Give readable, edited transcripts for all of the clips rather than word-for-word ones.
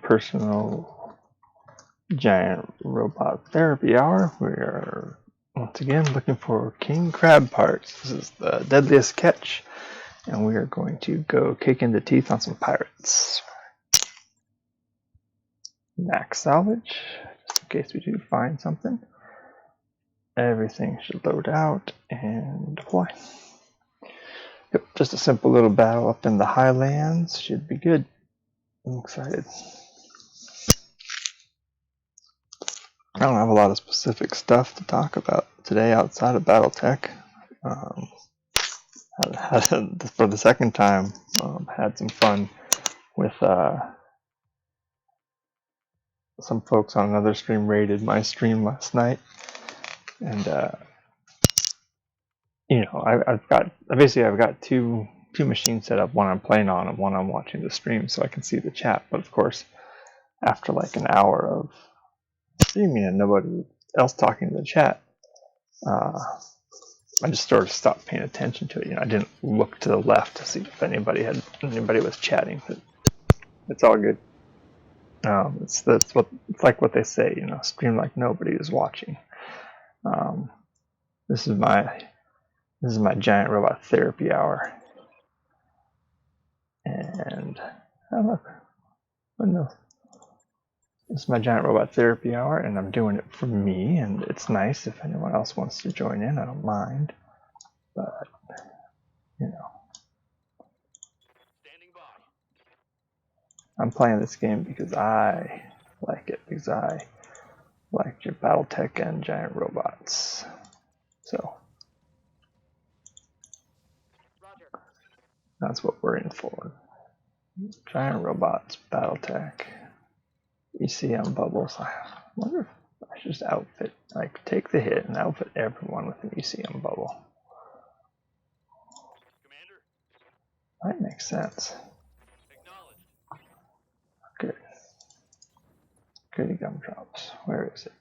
personal giant robot therapy hour. We are once again looking for king crab parts. This is the deadliest catch, and we are going to go kicking the teeth on some pirates. Max salvage, just in case we do find something. Everything should load out and deploy. Yep, just a simple little battle up in the highlands. Should be good. I'm excited. I don't have a lot of specific stuff to talk about today outside of Battletech. For the second time, had some fun with some folks on another stream. Raided my stream last night, and I've got two machines set up. One I'm playing on, and one I'm watching the stream, so I can see the chat. But of course, after like an hour of streaming and nobody else talking to the chat, I just sort of stopped paying attention to it. I didn't look to the left to see if anybody was chatting. But it's all good. It's like what they say. Stream like nobody is watching. This is my giant robot therapy hour, and look, no. This is my giant robot therapy hour, and I'm doing it for me, and it's nice if anyone else wants to join in. I don't mind, but I'm playing this game because I like it, because I like your Battletech and giant robots. So that's what we're in for. Giant robots, Battletech. ECM bubbles. I wonder if I should just outfit, take the hit and outfit everyone with an ECM bubble. That makes sense. Good. Goody gumdrops. Where is it?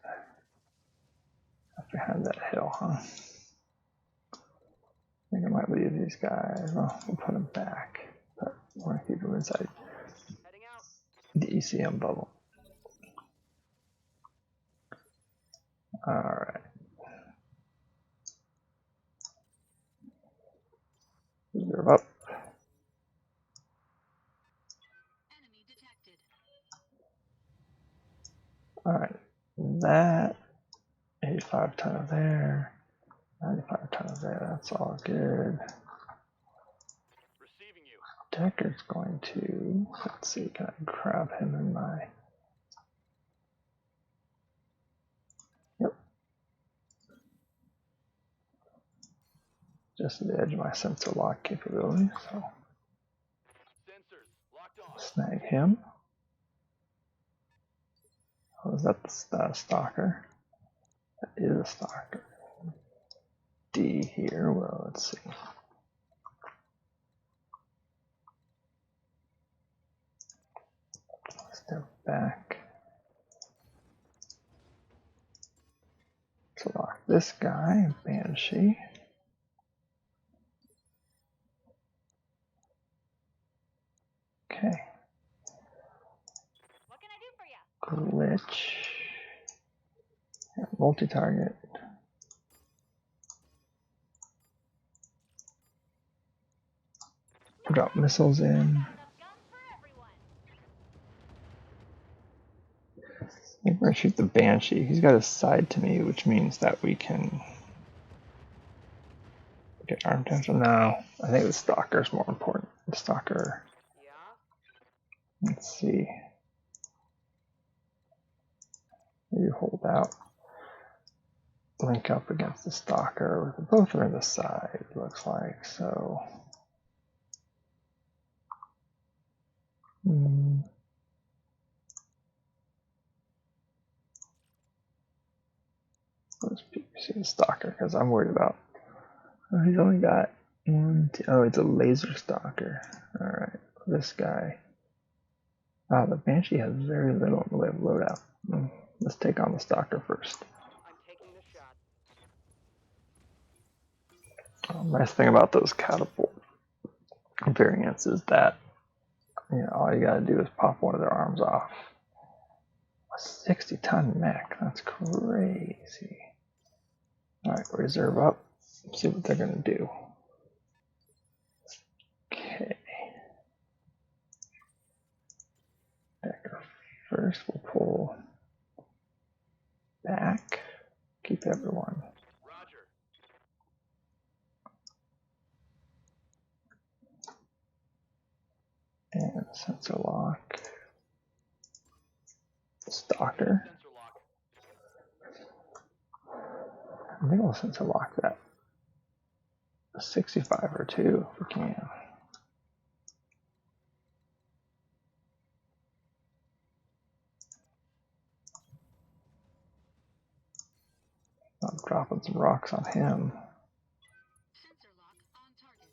Up behind that hill, huh? I think I might leave these guys. Well, we'll put them back, but I want to keep them inside the ECM bubble. Alright. Reserve up. Alright. That 85 ton of there. 95 ton of there. That's all good. Decker's going to, let's see, can I grab him in my, yep, just at the edge of my sensor lock capability, so snag him. Oh, is that the stalker? That is a stalker. D here, well, let's see. Step back. Select this guy, Banshee. Okay. What can I do for you? Glitch. Yeah, multi-target. Drop missiles in. I think we're gonna shoot the Banshee. He's got his side to me, which means that we can get arm potential. No, I think the Stalker is more important. The Stalker. Let's see. Maybe hold out. Link up against the Stalker. Both are in the side, looks like. So. Let's see the Stalker, because I'm worried about. Oh, he's only got one, two. Oh, it's a laser Stalker. Alright, this guy. Ah, the Banshee has very little in the way of loadout. Let's take on the Stalker first. I'm taking the shot. Nice thing about those catapult variants is that all you gotta do is pop one of their arms off, A 60-ton mech. That's crazy. Alright, reserve up. See what they're going to do. Okay. Decker first. We'll pull back. Keep everyone. Roger. And sensor lock. Stalker. Sensor lock. I think we'll sensor lock that. A 65 or 2 if we can. I'm dropping some rocks on him. Sensor lock on target.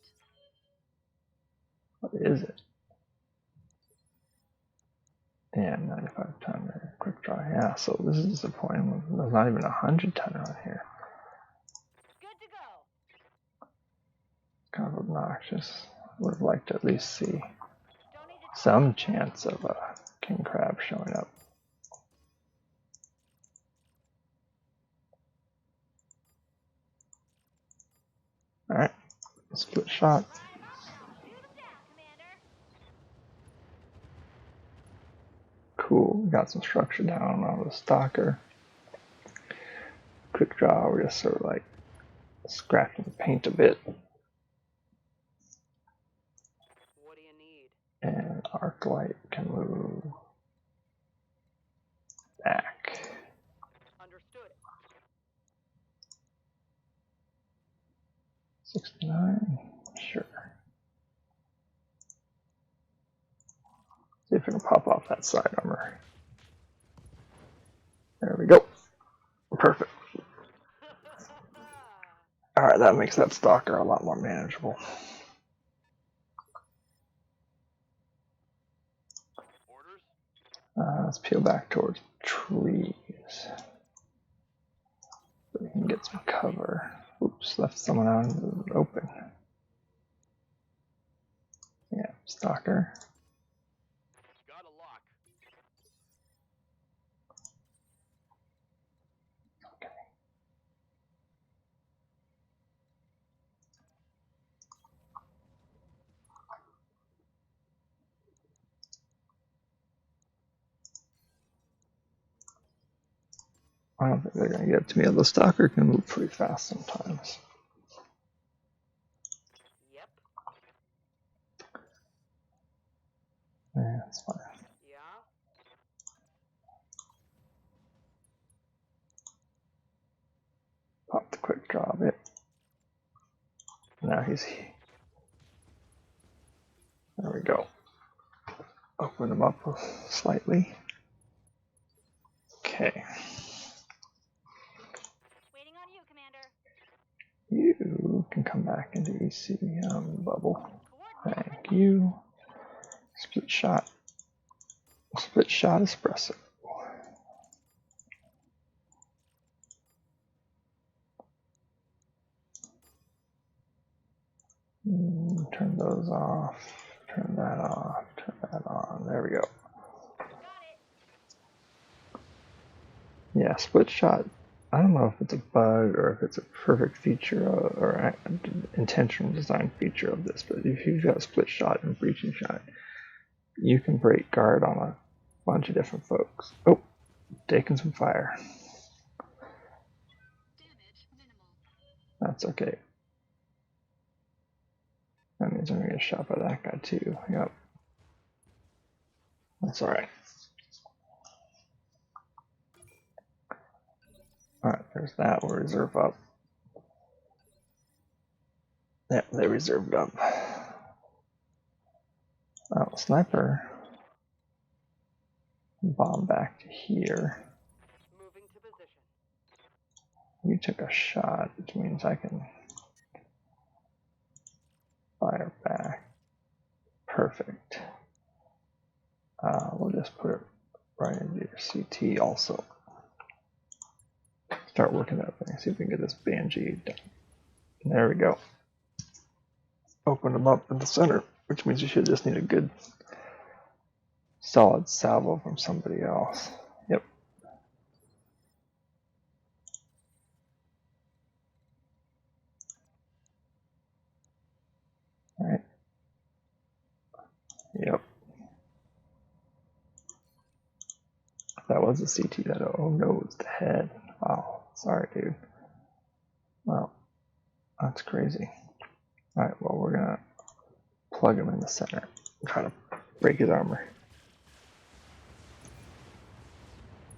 What is it? Yeah, 95 tonner, quick draw. Yeah, so this is disappointing. There's not even a 100 tonner on here. Good to go. Kind of obnoxious. Would have liked to at least see Don't need to some chance of a king crab showing up. Alright, split shot. shoot 'em down, Commander. Cool, we got some structure down on the stalker. Quick draw, we're just sort of like scratching the paint a bit. What do you need? And arc light can move back. Understood. 69, sure. See if we can pop off that side armor. There we go. Perfect. Alright, that makes that stalker a lot more manageable. Orders. Let's peel back towards trees. So we can get some cover. Oops, left someone out in the open. Yeah, stalker. Got a lock. Okay. I don't think they're going to get to me. The stalker can move pretty fast sometimes. Yep. Yeah, that's fine. Yeah. Pop the quick draw a bit. Now he's. There we go. Open him up slightly. Okay. Waiting on you, Commander. You can come back into EC bubble. Coordinate. Thank you. Split shot. Split shot espresso. Turn those off. Turn that off. Turn that on. There we go. Got it. Yeah, split shot. I don't know if it's a bug or if it's a perfect feature or an intentional design feature of this, but if you've got a split shot and breaching shot, you can break guard on a bunch of different folks. Oh, taking some fire. Damage minimal. That's okay. That means I'm gonna get shot by that guy too. Yep. That's alright. Alright, there's that. We'll reserve up. Yep, they reserved up. Oh, sniper. Bomb back to here. Moving to position. We took a shot, which means I can fire back. Perfect. We'll just put it right into your CT also. Start working that thing. See if we can get this Banshee done. There we go. Open them up in the center, which means you should just need a good solid salvo from somebody else. Yep, Yep. That was a CT. That, oh no, it's the head. Wow. Sorry, dude. Well, that's crazy. Alright, well, we're gonna plug him in the center and try to break his armor.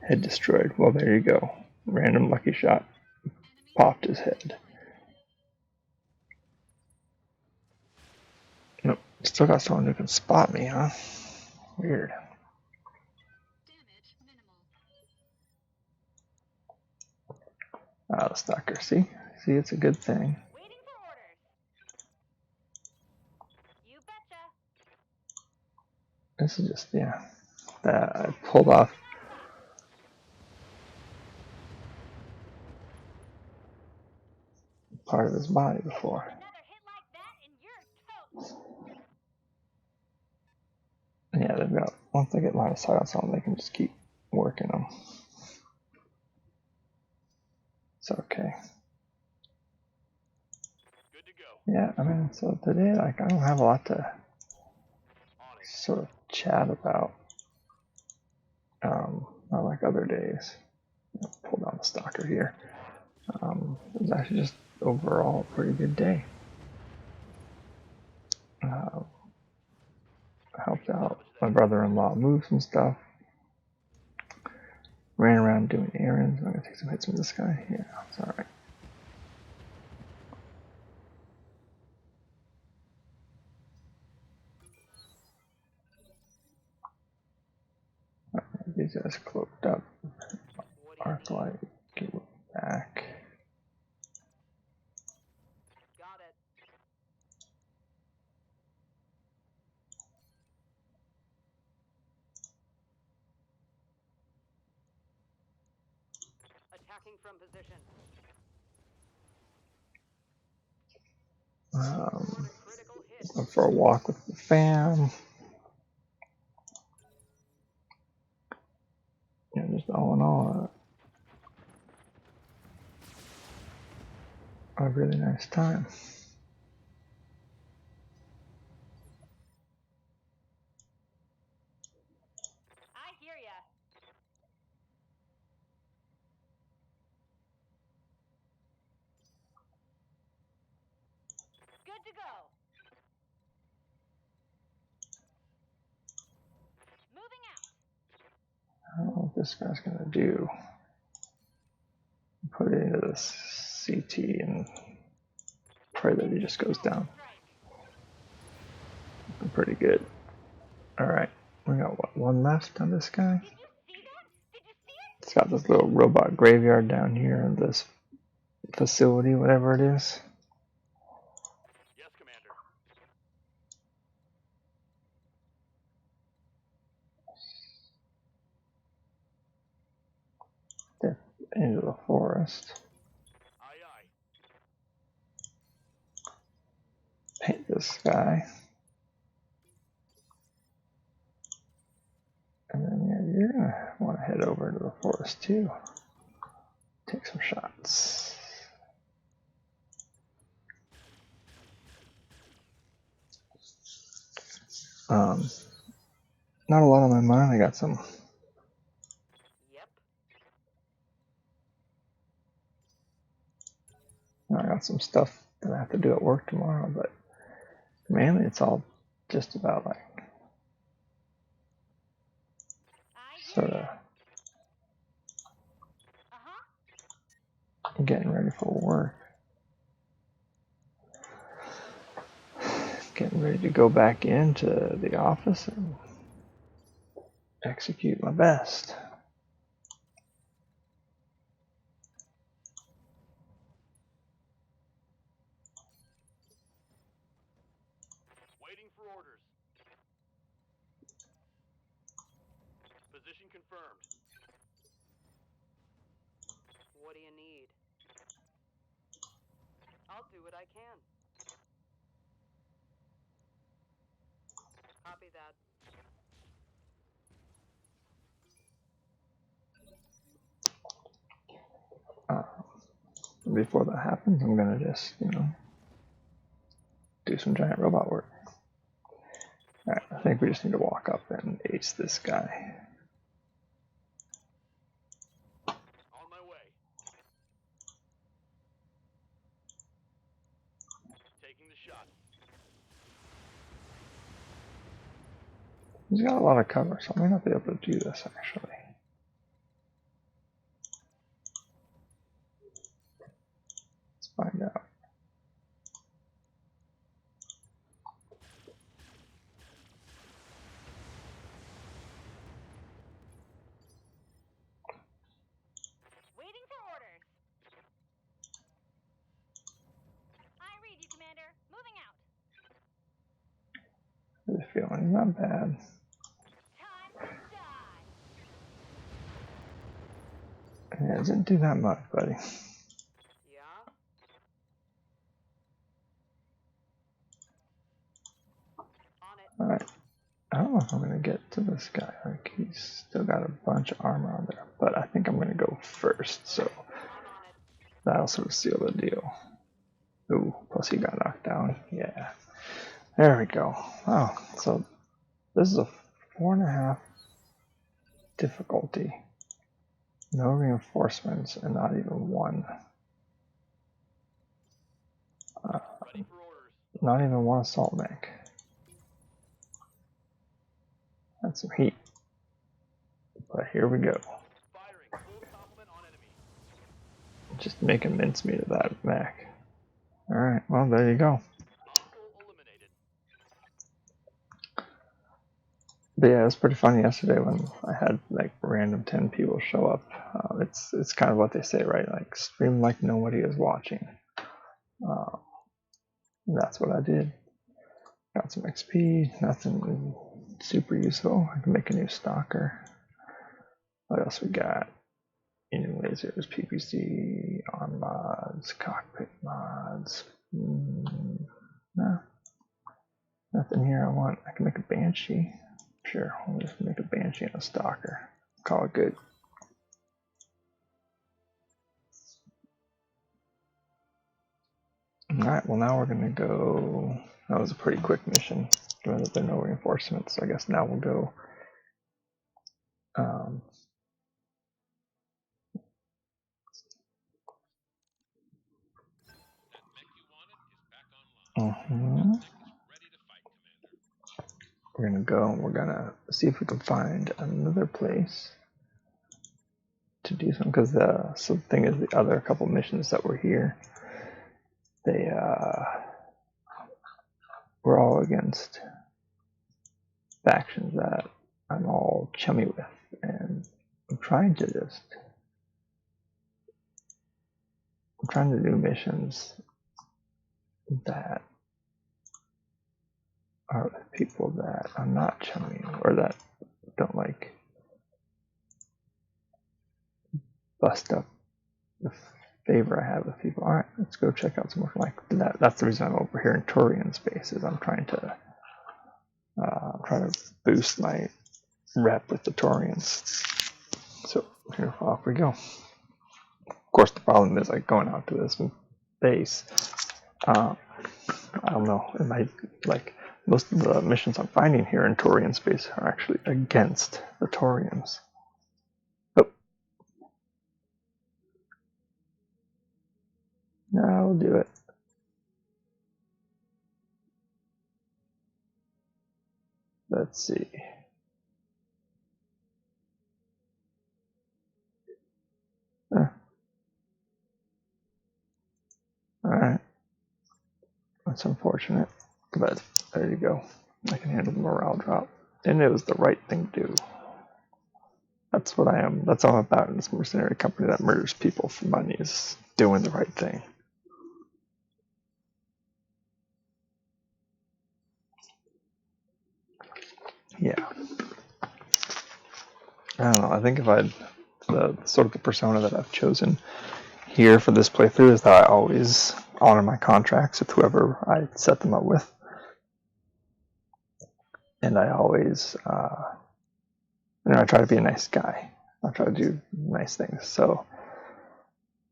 Head destroyed. Well, there you go. Random lucky shot. Popped his head. Nope. Still got someone who can spot me, huh? Weird. Damage minimal. Ah, the stalker. See, it's a good thing. Waiting for orders. You betcha. This is just, yeah, that I pulled off. Part of his body before. Another hit like that and you're toast. Yeah, they've got, once they get line of sight on something, they can just keep working them. It's okay. Good to go. Yeah, I mean, so today, like, I don't have a lot to On it. sort of chat about. Not like other days. Pull down the stalker here. It was actually just overall a pretty good day. Helped out my brother-in-law move some stuff. Ran around doing errands. I'm gonna take some hits from this guy. Yeah, it's alright. These guys cloaked up. Arc light, get back. Got it. Attacking from position. Critical hit. Went for a walk with the fam. Yeah, just all in all, a really nice time. I hear ya. Good to go. Moving out. I don't know what this guy's gonna do. Put it into this CT and pray that he just goes down. Strike. Pretty good. Alright, we got what, one left on this guy? Did you see that? Did you see it? It's got this little robot graveyard down here in this facility, whatever it is. Yes, Commander. Into the forest. Aye, aye. Paint this guy. And then yeah, you're gonna want to head over to the forest too. Take some shots. Not a lot on my mind. I got some. Yep. I got some stuff that I have to do at work tomorrow, but mainly it's all just about like I sort hear of ya. Uh-huh. getting ready for work. Getting ready to go back into the office and execute my best. Waiting for orders. Position confirmed. What do you need? I'll do what I can. Copy that. Before that happens, I'm gonna just, do some giant robot work. Alright, I think we just need to walk up and ace this guy. On my way. Taking the shot. He's got a lot of cover, so I may not be able to do this actually. Let's find out. Waiting for orders. I read you, Commander. Moving out. The feeling is not bad. Time to die. Yeah, it didn't do that much, buddy. Yeah? On it. Alright. I don't know if I'm gonna get to this guy. Like he's still got a bunch of armor on there, but I think I'm gonna go first, so I'm on it. that'll sort of seal the deal. Ooh, plus he got knocked down. Yeah. There we go. Oh, so this is a 4.5 difficulty. No reinforcements and not even one. Ready for orders. Not even one assault mech. That's some heat. But here we go. Firing. Full complement on enemy. Just making mincemeat of that mech. Alright, well there you go. Hostile eliminated. But yeah, it was pretty funny yesterday when I had like random 10 people show up. It's kind of what they say, right? Like stream like nobody is watching. That's what I did. Got some XP, nothing super useful. I can make a new stalker. What else we got? New lasers, PPC, arm mods, cockpit mods. No, nothing here I want. I can make a Banshee. Sure, we'll just make a Banshee and a stalker. Call it good. Alright, well now we're gonna go. That was a pretty quick mission, given that there are no reinforcements. So I guess now we'll go. We're gonna go and we're gonna see if we can find another place to do something. Because so the thing is, the other couple missions that were here, they were all against factions that I'm all chummy with, and I'm trying to do missions that are with people that I'm not chummy or that don't like bust up the favor I have with people. All right, let's go check out some more. Like that. That's the reason I'm over here in Turian space. Is I'm trying to boost my rep with the Turians. So here, off we go. Of course, the problem is like going out to this base. I don't know. It might like most of the missions I'm finding here in Turian space are actually against the Turians. Oh. No, I'll do it. Let's see. Alright. That's unfortunate. But there you go. I can handle the morale drop. And it was the right thing to do. That's what I am. That's all I'm about in this mercenary company that murders people for money, is doing the right thing. Yeah. I don't know. I think if I'd the sort of the persona that I've chosen here for this playthrough is that I always honor my contracts with whoever I set them up with, and I always, I try to be a nice guy. I try to do nice things. So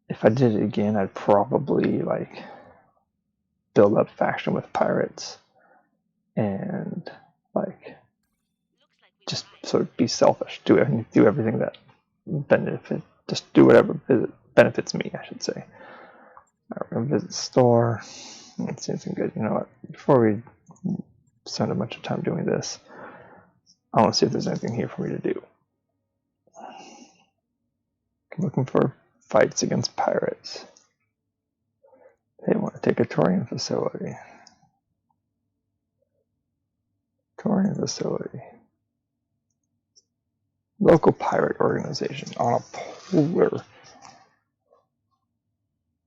if I did it again, I'd probably like build up faction with pirates and like just sort of be selfish, do everything that just do whatever benefits me, I should say. Alright, we're gonna visit the store. Let's see anything good. You know what? Before we spend a bunch of time doing this, I want to see if there's anything here for me to do. I'm looking for fights against pirates. They want to take a touring facility. Touring facility. Local pirate organization on a polar.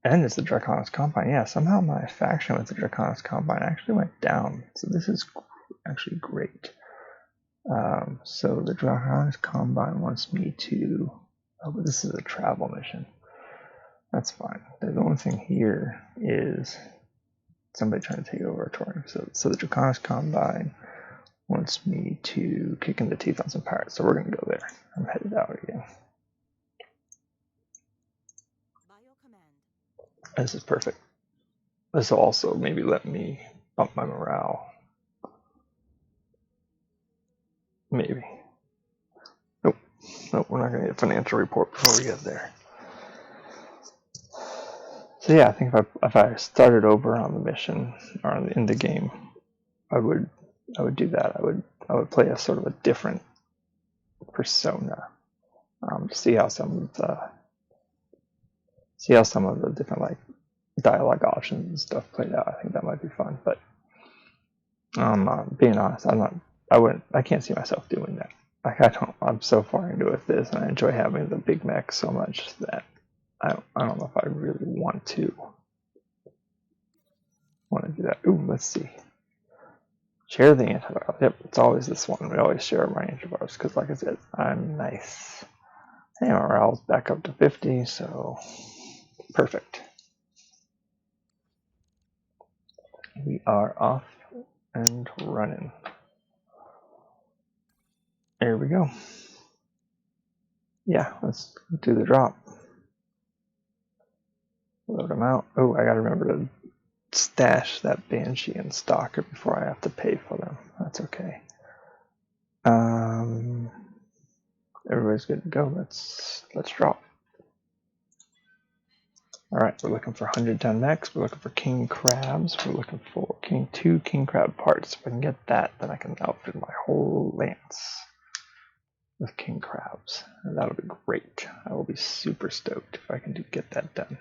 And it's the Draconis Combine. Yeah, somehow my faction with the Draconis Combine actually went down. So this is actually great. So the Draconis Combine wants me to... Oh, but this is a travel mission. That's fine. The only thing here is somebody trying to take over a touring facility. So the Draconis Combine wants me to kick in the teeth on some pirates. So we're going to go there. I'm headed out again. This is perfect. This will also maybe let me bump my morale. Maybe. Nope. Nope, we're not going to get a financial report before we get there. So yeah, I think if I started over on the mission or in the game, I would do that. I would play a sort of a different persona. To see how some of the different like dialogue options and stuff played out. I think that might be fun. But being honest, I can't see myself doing that. Like I'm so far into it with this, and I enjoy having the big mech so much that I don't know if I really want to do that. Ooh, let's see. Share the antivirus. Yep, it's always this one. We always share my antivirus because, like I said, I'm nice. Hey, my morale's back up to 50, so perfect. We are off and running. There we go. Yeah, let's do the drop. Load them out. Oh, I gotta remember to stash that Banshee and Stalker before I have to pay for them. That's okay. Everybody's good to go. Let's drop. Alright, we're looking for 110 mechs, we're looking for king crabs, we're looking for two king crab parts. If I can get that, then I can outfit my whole lance with king crabs. And that'll be great. I will be super stoked if I can get that done.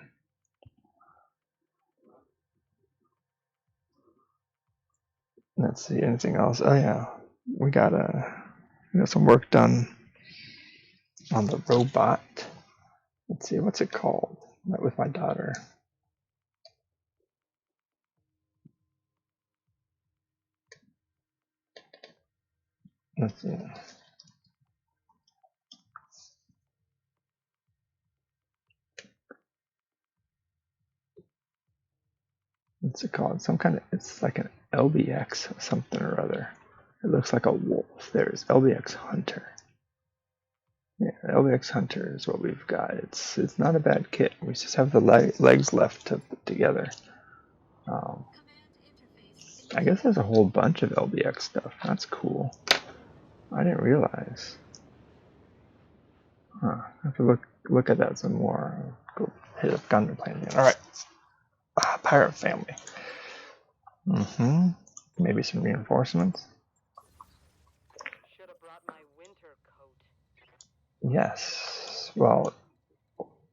Let's see, anything else? Oh yeah, we got some work done on the robot. Let's see, what's it called? Met with my daughter. Let's see. What's it called? It's like an LBX something or other. It looks like a wolf. There's LBX Hunter. Yeah, LBX Hunter is what we've got. It's not a bad kit. We just have the legs left to put together. I guess there's a whole bunch of LBX stuff. That's cool. I didn't realize. Huh. I have to look at that some more. Go hit up Gundam Planet again. Alright. Pirate family. Maybe some reinforcements. Should have brought my winter coat. Yes. Well,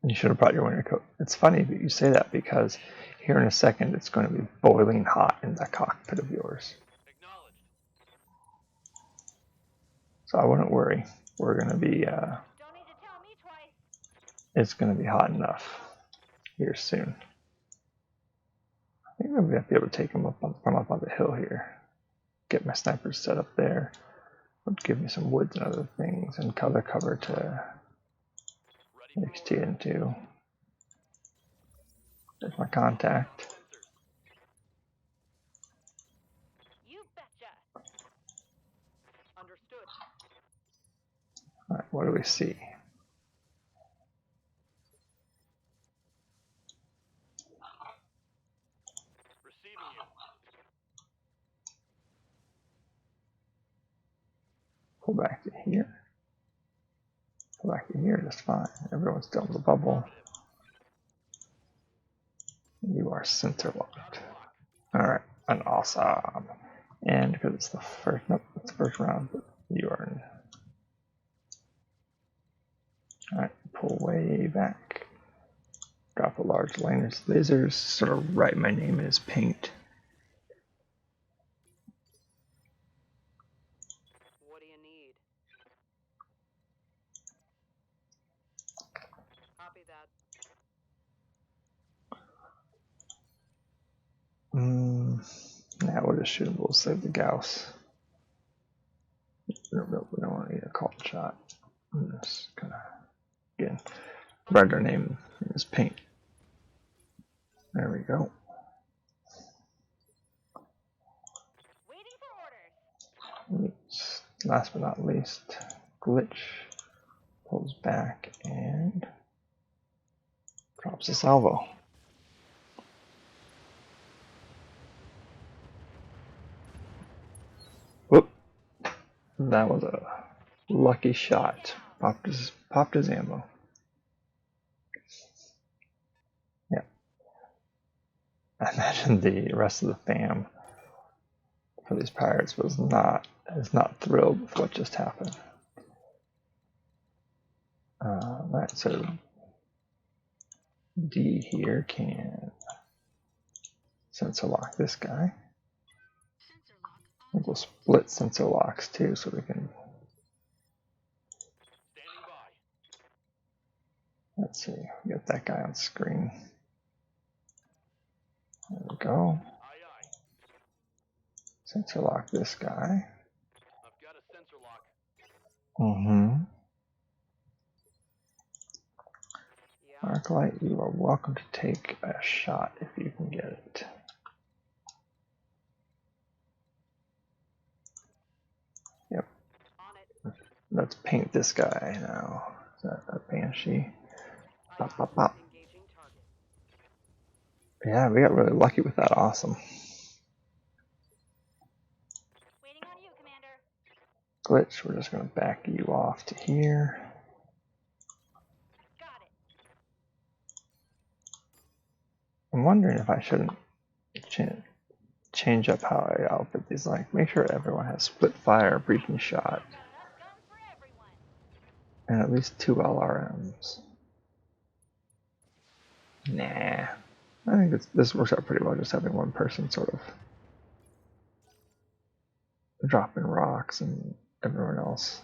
you should have brought your winter coat. It's funny that you say that because here in a second it's going to be boiling hot in that cockpit of yours. Acknowledged. So I wouldn't worry. We're going to be, Don't need to tell me twice. it's going to be hot enough here soon. I think maybe I'll be able to take them from up on the hill here. Get my snipers set up there. Would give me some woods and other things and color cover to XT into. There's my contact. You betcha. Understood. Alright, what do we see? Receiving you. Pull back to here. Pull back to here, just fine. Everyone's still in the bubble. You are center locked. Alright, and awesome. And because it's the first, nope, it's the first round, but you are in. Alright, pull way back. Drop a large laner's lasers, sort of write my name as paint. What do you need? Copy that. Now we'll just shoot him. We'll save the Gauss. We don't want to need a call shot. I'm just gonna, again, write our name as paint. There we go. Waiting for orders. Last but not least, glitch pulls back and drops a salvo. Whoop! That was a lucky shot. Popped his ammo. Yeah. I imagine the rest of the fam for these pirates is not thrilled with what just happened. Right, so D here can sensor lock this guy. Sensor lock I think we'll split sensor locks too, so we can. Standing by. Let's see, get that guy on screen. There we go. Aye, aye. Sensor lock this guy. I've got a sensor lock. Mm-hmm. Yeah. Arclight, you are welcome to take a shot if you can get it. Yep. On it. Let's paint this guy now. Is that a Banshee? Pop, pop, pop. Engaging target. Yeah, we got really lucky with that. Awesome. Waiting on you, Commander. Glitch, we're just going to back you off to here. Got it. I'm wondering if I shouldn't change up how I outfit these. Like, make sure everyone has split fire, breaching shot, Got enough guns for everyone. and at least 2 LRMs. Nah. I think this works out pretty well, just having one person sort of dropping rocks and everyone else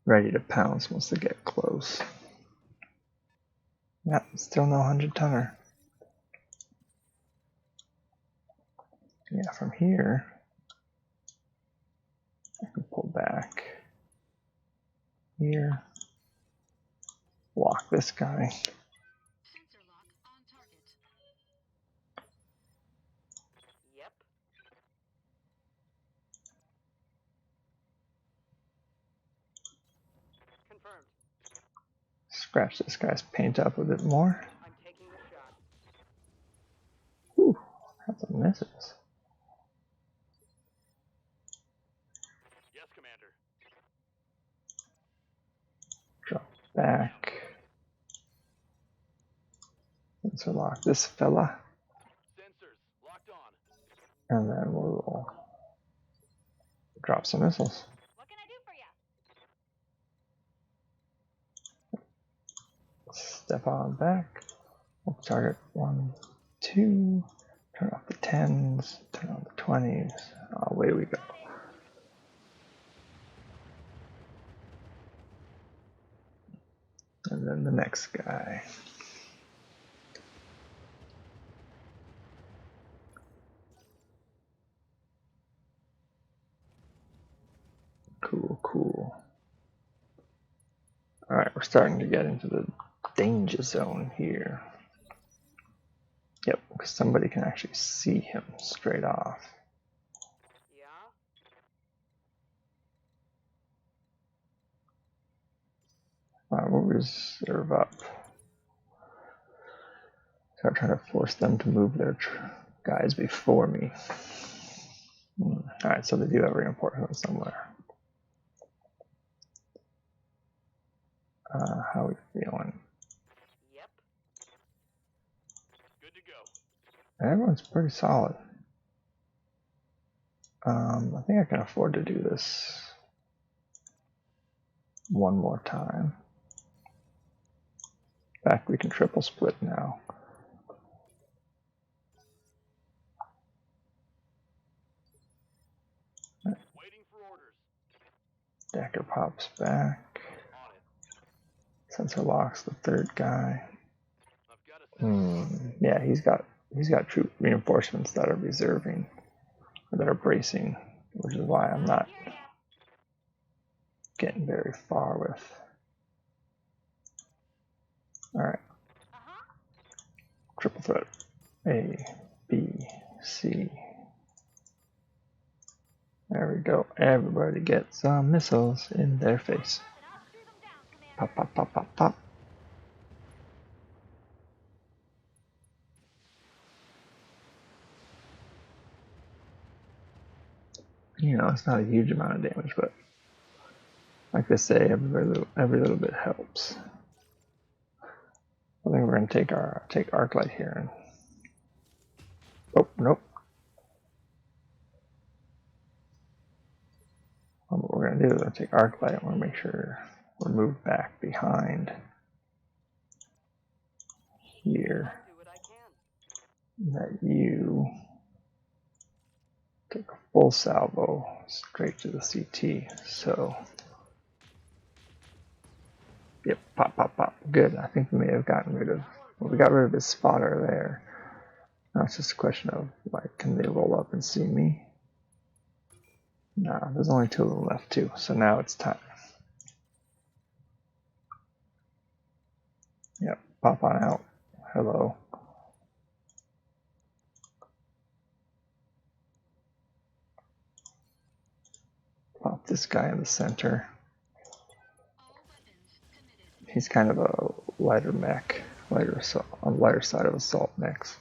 ready to pounce once they get close. Yep, still no 100-tonner. Yeah, from here, I can pull back here, block this guy. sensor lock on target. Yep. Confirmed. Scratch this guy's paint up a bit more. I'm taking the shot. Whew, that's some misses. Yes, Commander. Drop back. Sensor lock this fella, Sensors locked on. and then we'll drop some missiles. What can I do for you? Step on back. We'll target 1, 2. Turn off the 10s. Turn on the 20s. Away we go. And then the next guy. Cool, cool. Alright, we're starting to get into the danger zone here. Yep, because somebody can actually see him straight off. Yeah. Alright, we'll reserve up. Start trying to force them to move their guys before me. Alright, so they do have reinforcements somewhere. How are we feeling? Yep. Good to go. Everyone's pretty solid. I think I can afford to do this one more time. In fact, we can triple split now. Waiting for orders. Decker pops back. On it. Sensor locks the third guy. I've got a sensor lock. Yeah, he's got troop reinforcements that are reserving, or that are bracing, which is why I'm not getting very far with. All right, triple threat. A, B, C. There we go. Everybody gets missiles in their face. Pop, pop, pop, pop, pop. You know, it's not a huge amount of damage, but like they say, every little bit helps. I think we're gonna take Arclight here and oh nope. What we're gonna do is take Arclight and we're gonna make sure we're moved back behind here. Do what I can. That you take a full salvo straight to the CT. So yep, pop, pop, pop. Good. I think we may have gotten rid of. Well, we got rid of his spotter there. Now it's just a question of like, can they roll up and see me? Nah, there's only 2 of them left too. So now it's time. Yep, pop on out. Hello. Pop this guy in the center. He's kind of a lighter mech, on the lighter side of assault mechs.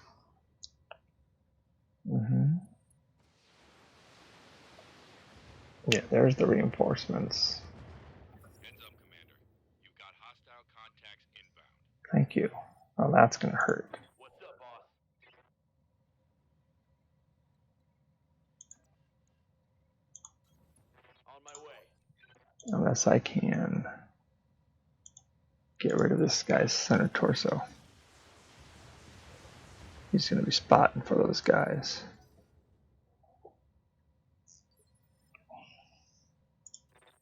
Yeah, there's the reinforcements. Heads up, Commander. You've got hostile contacts inbound. Thank you. Oh, that's gonna hurt. What's up, boss? On my way. Unless I can get rid of this guy's center torso. He's gonna be spotting for those guys.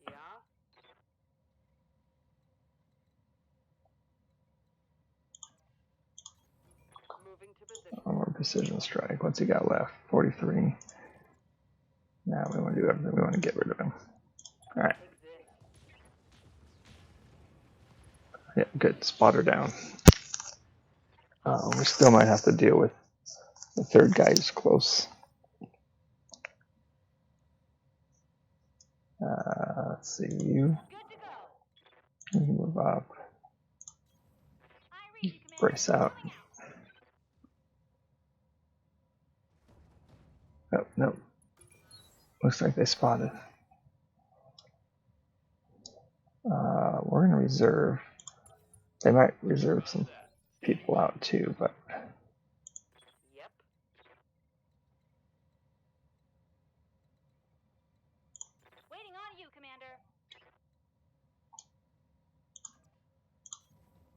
Yeah. Moving to position. One more precision strike. What's he got left? 43. Now we want to do everything. We want to get rid of him. All right. Yeah, good. Spotter down. We still might have to deal with the third guy who's close. Let's see you. You can move up. Brace out. Oh, no. Looks like they spotted. We're going to reserve. They might reserve some people out too, but Yep. Waiting on you, Commander.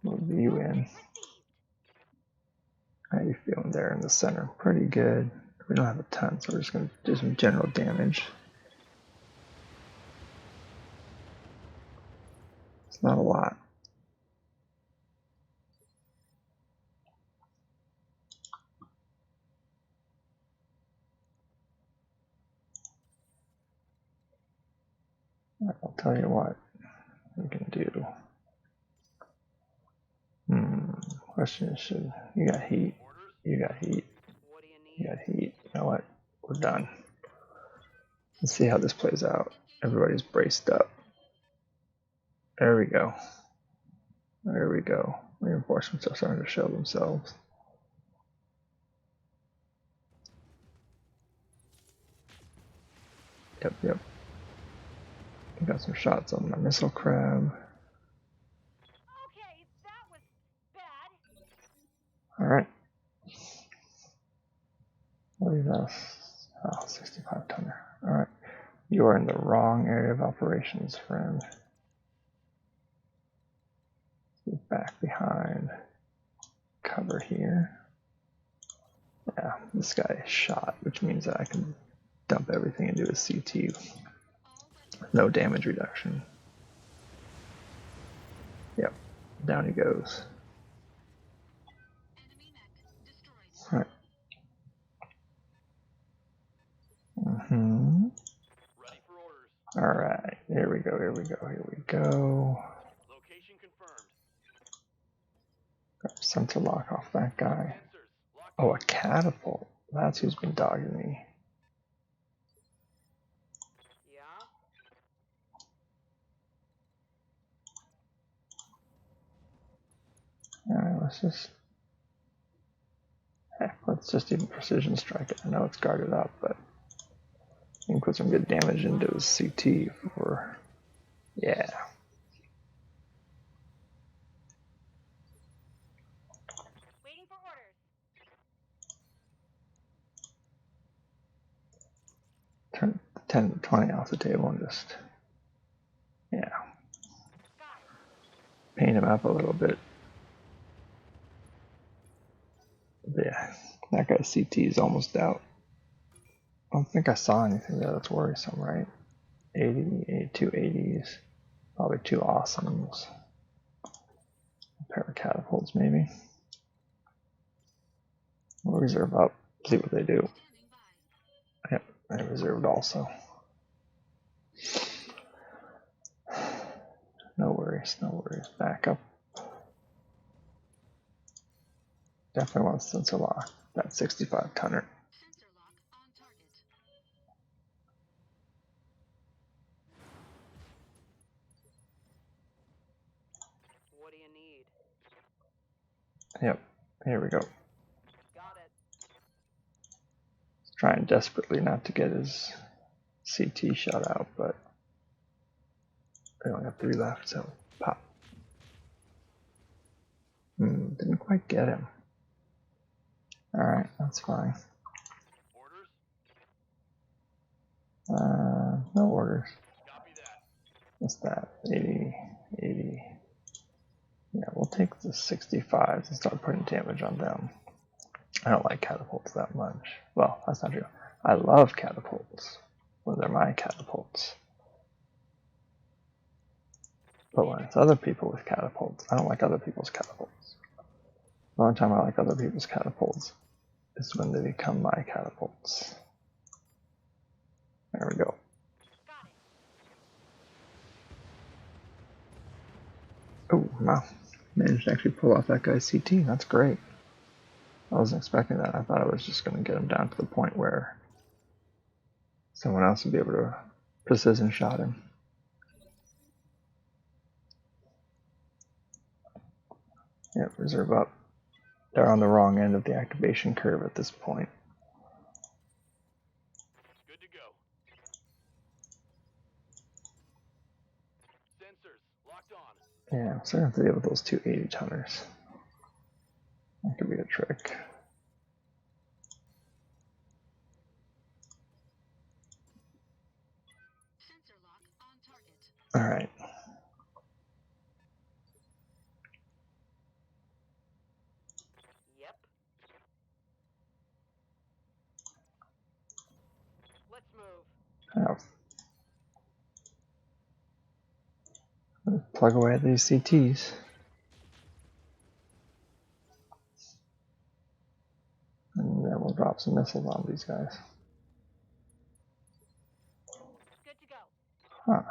move you in. How you feeling there in the center? Pretty good. We don't have a ton, so we're just going to do some general damage. It's not a lot. I'll tell you what we can do. Question is, you got heat? You got heat. What do you You need? got heat. You know what? We're done. Let's see how this plays out. Everybody's braced up. There we go. There we go. Reinforcements are starting to show themselves. Yep. Got some shots on my missile crab. Okay, that was bad. Alright. What is that? Oh, 65 tonner. Alright. You are in the wrong area of operations, friend. Get back behind. Cover here. Yeah, this guy is shot, which means that I can dump everything into a CT with no damage reduction. Yep, down he goes. Enemy mech destroyed. Alright. Ready for orders. Alright, here we go. Location confirmed. Got center lock off that guy. Sensors locked Oh, a catapult. That's who's been dogging me. Yeah? Alright, let's just even precision strike it. I know it's guarded up, but you can put some good damage into his CT for, yeah. Waiting for orders. Turn 10 to 20 off the table and just, yeah, Got it. paint him up a little bit. But yeah, that guy's CT is almost out. I don't think I saw anything there that's worrisome, right? 82 80s, probably 2 awesomes. A pair of catapults, maybe. We'll reserve up, see what they do. Standing by. Yep, I reserved also. No worries. Back up. Definitely want to sensor lock that 65 tonner. Sensor lock on target. What do you need? Yep, here we go. Got it. Trying desperately not to get his CT shot out, but we only have 3 left, so pop. Didn't quite get him. Alright, that's fine. orders. No orders. Copy that. What's that? 80. Yeah, we'll take the 65s and start putting damage on them. I don't like catapults that much. Well, that's not true. I love catapults when they're my catapults. But when it's other people with catapults, I don't like other people's catapults. The only time I like other people's catapults is when they become my catapults. There we go. Got it. Oh, wow. Managed to actually pull off that guy's CT. That's great. I wasn't expecting that. I thought I was just going to get him down to the point where someone else would be able to precision shot him. Yep, reserve up. They're on the wrong end of the activation curve at this point. Good to go. Sensors locked on. Yeah, I'm starting to deal with those 2 80-tonners. That could be a trick. Sensor lock on target. Alright. Yep. Let's move. Plug away at these CTs. And then we'll drop some missiles on these guys. Good to go. Huh.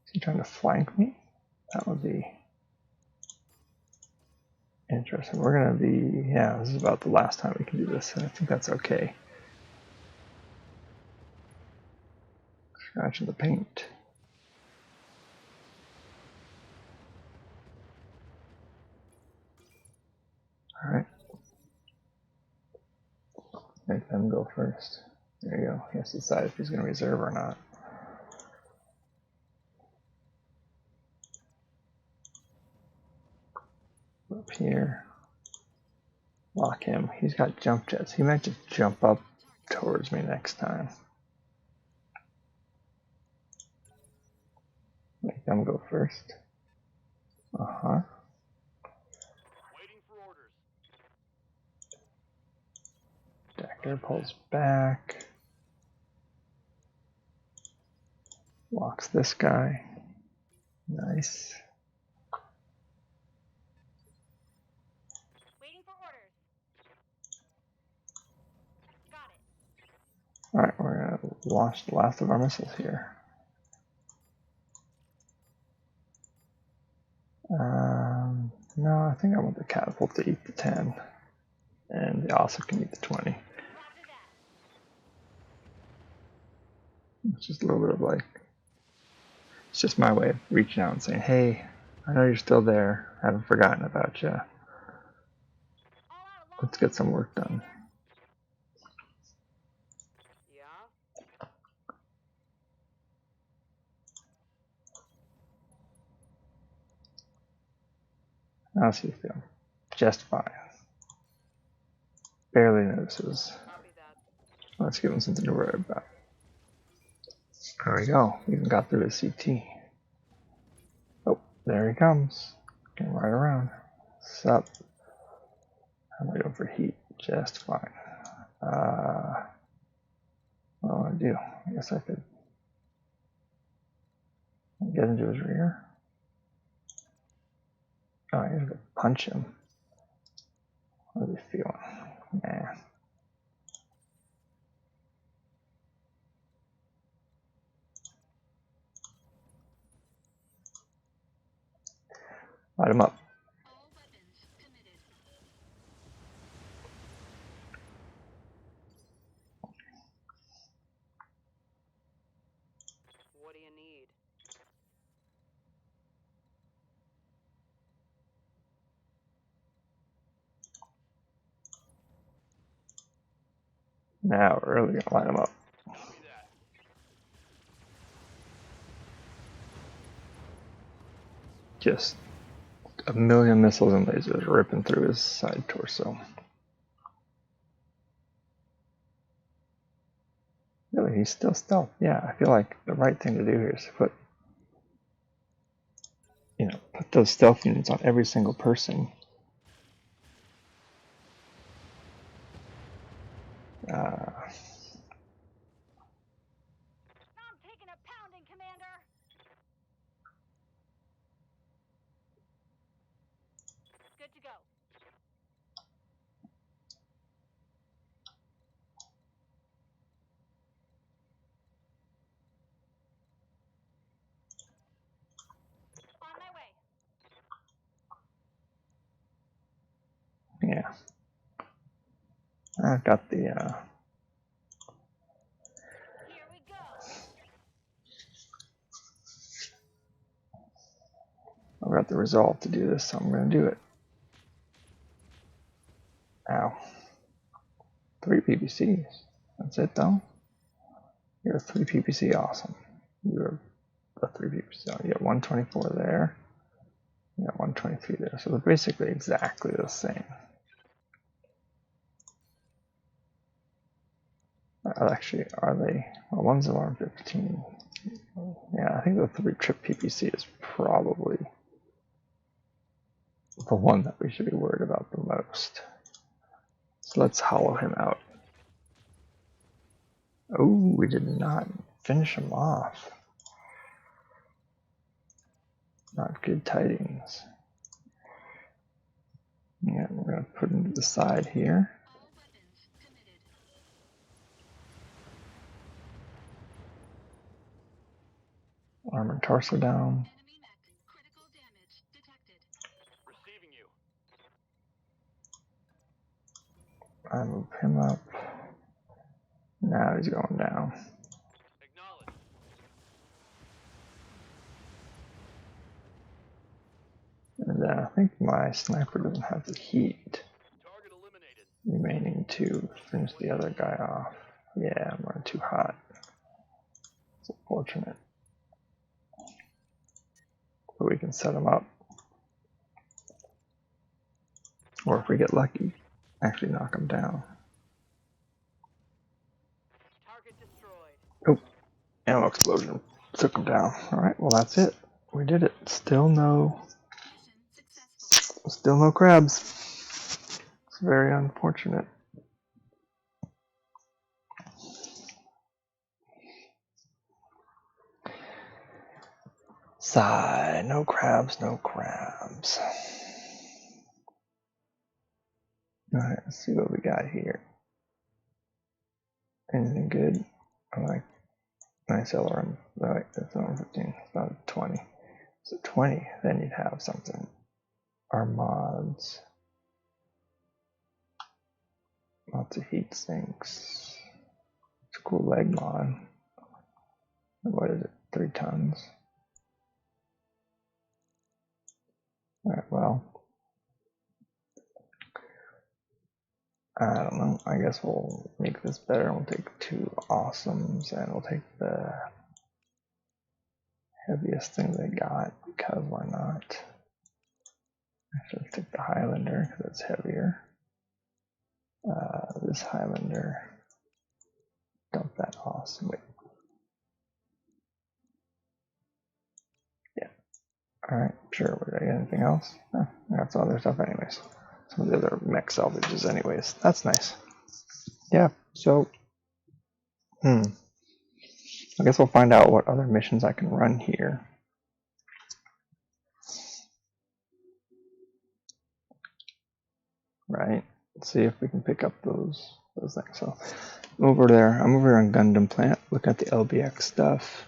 Is he trying to flank me? That would be interesting. We're going to be, yeah, this is about the last time we can do this, and I think that's okay. Scratching the paint. Alright. Make them him go first. There you go. He has to decide if he's going to reserve or not. Up here. Lock him. He's got jump jets. He might just jump up towards me next time. Make them go first. Uh-huh. Waiting for orders. Decker pulls back. Locks this guy. Nice. Waiting for orders. Got it. Alright, we're going to launch the last of our missiles here. No, I think I want the catapult to eat the 10. And the also can eat the 20. Roger that. It's just a little bit of like, it's just my way of reaching out and saying, hey, I know you're still there. I haven't forgotten about you. All out Let's get some work done. Yeah. How's he feeling? Just fine. Barely notices. Copy that. Let's give him something to worry about. There we go. Even got through his CT. Oh, there he comes. Getting right around. Sup? How am I doing for heat? Just fine. What do I want to do? I guess I could get into his rear. Oh, I gotta go punch him. What is he feeling? Nah. Light him up. All weapons committed. What do you need? Now we're really gonna light him up. Copy that. Just a million missiles and lasers ripping through his side torso. Really, he's still stealth. Yeah, I feel like the right thing to do here is to put, put those stealth units on every single person. I'm taking a pounding, Commander. Good to go. On my way. Yeah. I've got the, Here we go. I've got the resolve to do this, so I'm going to do it. Ow. 3 PPCs. That's it, though? You're a 3 PPC awesome. You're a 3 PPC. You got 124 there. You got 123 there. So they're basically exactly the same. Actually, are they? Well, one's alarm 15. Yeah, I think the 3 trip PPC is probably the one that we should be worried about the most. So let's hollow him out. Oh, we did not finish him off. Not good tidings. Yeah, we're going to put him to the side here. All weapons committed. Armor and torso down. Enemy mech. Critical damage detected. Receiving you. I move him up. Now he's going down. Acknowledge. And then I think my sniper doesn't have the heat Target eliminated. remaining need to finish the other guy off. Yeah, I'm running too hot. It's unfortunate. But we can set him up. Or if we get lucky, actually knock him down. Target destroyed. Oh, ammo explosion. Took him down. Alright, well that's it. We did it. Still no crabs. It's very unfortunate. Sigh. No crabs, no crabs. Alright, let's see what we got here. Anything good? I like nice LRM. I like this one 15. It's not a 20. So 20, then you'd have something. Our mods. Lots of heat sinks. It's a cool leg mod. What is it? 3 tons. Alright, well. I don't know. I guess we'll make this better. We'll take 2 awesomes and we'll take the heaviest thing they got because why not? Actually, let's take the Highlander because it's heavier. This Highlander. Dump that awesome. Wait. Yeah. Alright, sure. Would I get anything else? No, that's all their stuff anyways. Some of the other mech salvages anyways. That's nice. Yeah, so I guess we'll find out what other missions I can run here. Right. Let's see if we can pick up those things. So over there, I'm over here on Gundam Plant. Look at the LBX stuff.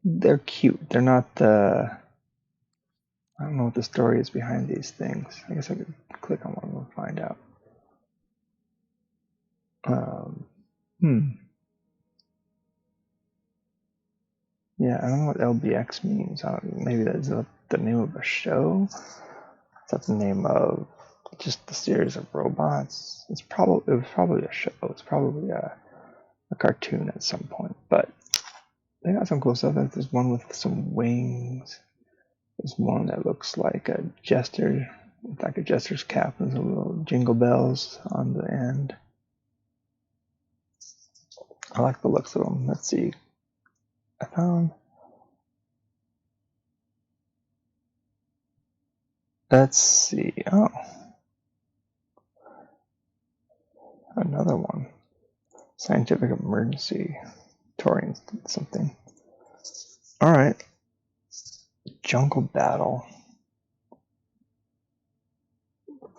They're cute. They're not the. I don't know what the story is behind these things. I guess I could click on one of them and find out. Yeah, I don't know what LBX means. Maybe that's the name of a show. That's the name of just the series of robots. It was probably a show. It's probably a cartoon at some point. But they got some cool stuff. There's one with some wings. There's one that looks like a jester, like a jester's cap with some little jingle bells on the end. I like the looks of them. Let's see. I found. Let's see. Oh, another one. Scientific emergency. Torian something. All right. Jungle battle.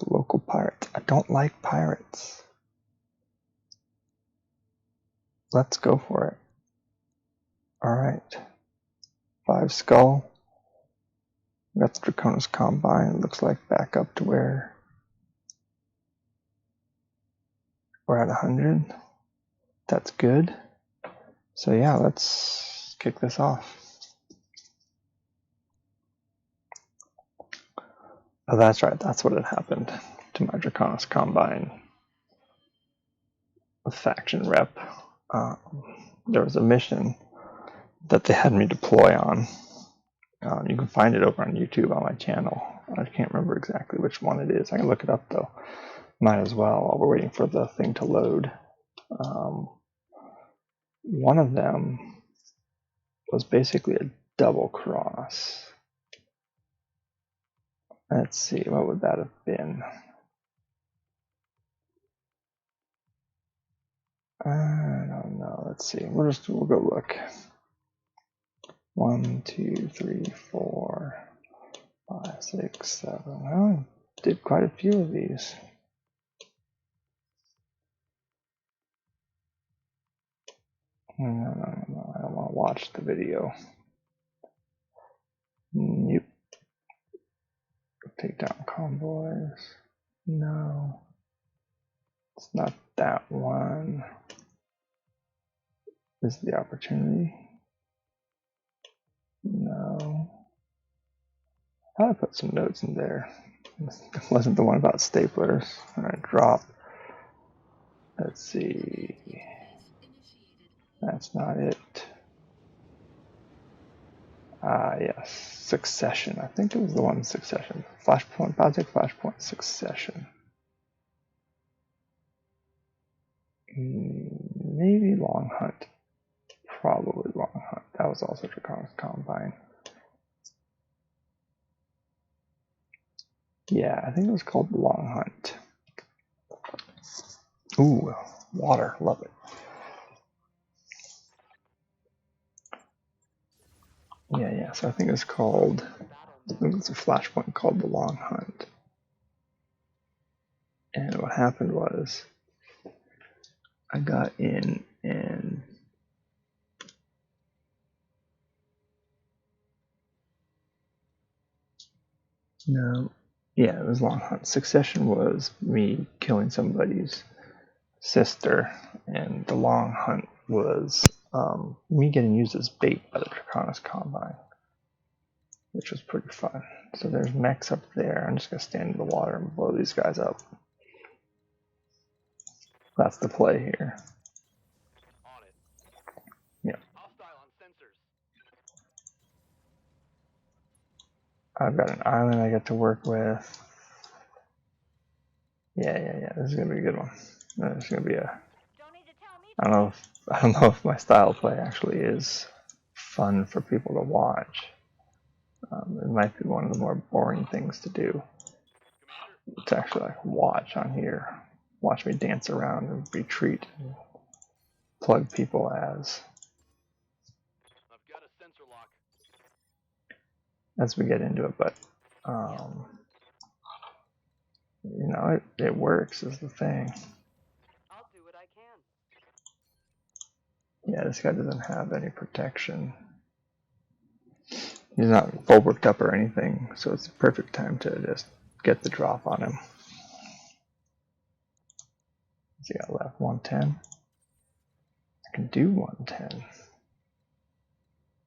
Local pirates. I don't like pirates. Let's go for it. All right. 5 skull. Got the Draconis Combine. It looks like back up to where we're at 100. That's good. So yeah, let's kick this off. Oh, that's right. That's what had happened to my Draconis Combine. A faction rep. There was a mission that they had me deploy on. You can find it over on YouTube on my channel. I can't remember exactly which one it is. I can look it up though. Might as well while we're waiting for the thing to load. One of them was basically a double cross. Let's see, what would that have been? I don't know. Let's see. We'll go look. 1, 2, 3, 4, 5, 6, 7. Well, I did quite a few of these. No. I don't want to watch the video. Nope. Take down convoys. No. It's not that one. This is the opportunity. No. I thought I put some notes in there. It wasn't the one about staplers. Alright, drop. Let's see. That's not it. Yes. Succession. I think it was the one Succession. Flashpoint, Battletech Flashpoint Succession. Maybe Long Hunt. Probably Long Hunt. That was also Draconis Combine. Yeah, I think it was called Long Hunt. Ooh, water. Love it. Yeah. So I think it's called, I think it's a flashpoint called the Long Hunt. And what happened was I got in and no, yeah, it was Long Hunt. Succession was me killing somebody's sister, and the Long Hunt was me getting used as bait by the Draconis Combine, which was pretty fun. So there's mechs up there. I'm just gonna stand in the water and blow these guys up. That's the play here. On it. Yeah. Hostile on sensors. I've got an island I get to work with. Yeah. This is gonna be a good one. This is gonna be a. Don't need to tell me. I don't know if my style of play actually is fun for people to watch. It might be one of the more boring things to do. Commander. To actually like watch on here, watch me dance around and retreat and plug people as I've got a sensor lock. we get into it. But you know, it works is the thing. I'll do what I can. Yeah, this guy doesn't have any protection. He's not full worked up or anything, so it's the perfect time to just get the drop on him. What's he got left? 110. I can do 110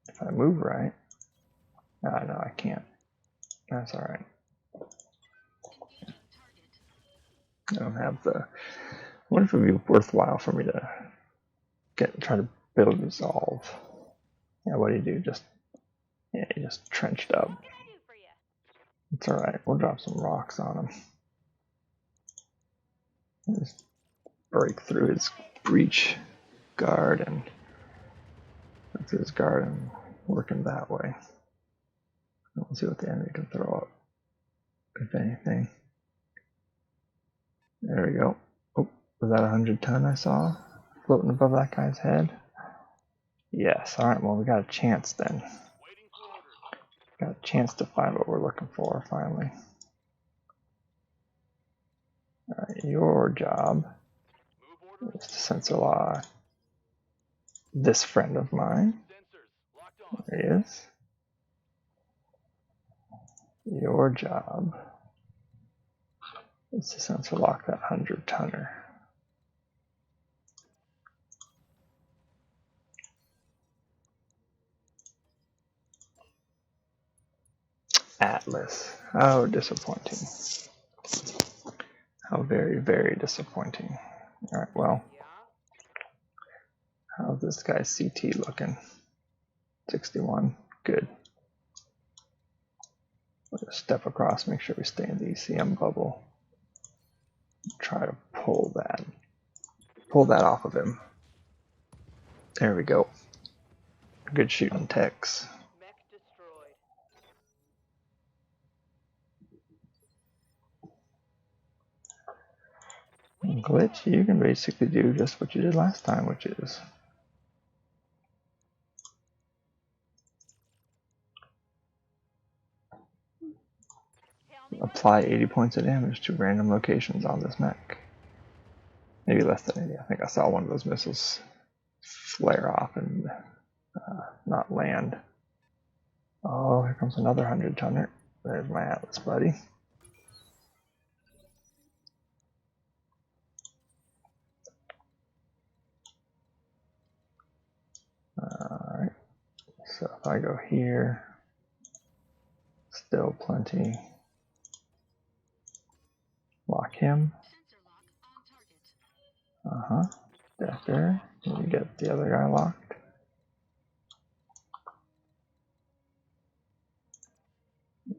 if I move right. No, I can't. That's all right. I don't have the. I wonder if it would be worthwhile for me to try to build resolve. Yeah, what do you do? He just trenched up. What can I do for you? It's all right. We'll drop some rocks on him. Just break through his breach guard and through his guard and work him that way. We'll see what the enemy can throw up, if anything. There we go. Oh, was that 100-ton I saw floating above that guy's head? Yes. All right. Well, we got a chance then. Waiting for orders. Got a chance to find what we're looking for finally. All right, your job Move order. is to sensor lock this friend of mine. Sensors locked on. There he is. Your job is to sensor lock that 100-tonner. Atlas. How disappointing. How very, very disappointing. Alright, well, Yeah. how's this guy's CT looking? 61. Good. We'll just step across, make sure we stay in the ECM bubble. Try to pull that off of him. There we go. Good shooting, Tex. Mech destroyed. Glitch, you can basically do just what you did last time, which is Tell me what apply 80 points of damage to random locations on this mech. Maybe less than 80. I think I saw one of those missiles flare off and not land. Oh, here comes another 100-tonner. There's my Atlas buddy. Alright, so if I go here, still plenty. him. Sensor lock on target. After you get the other guy locked.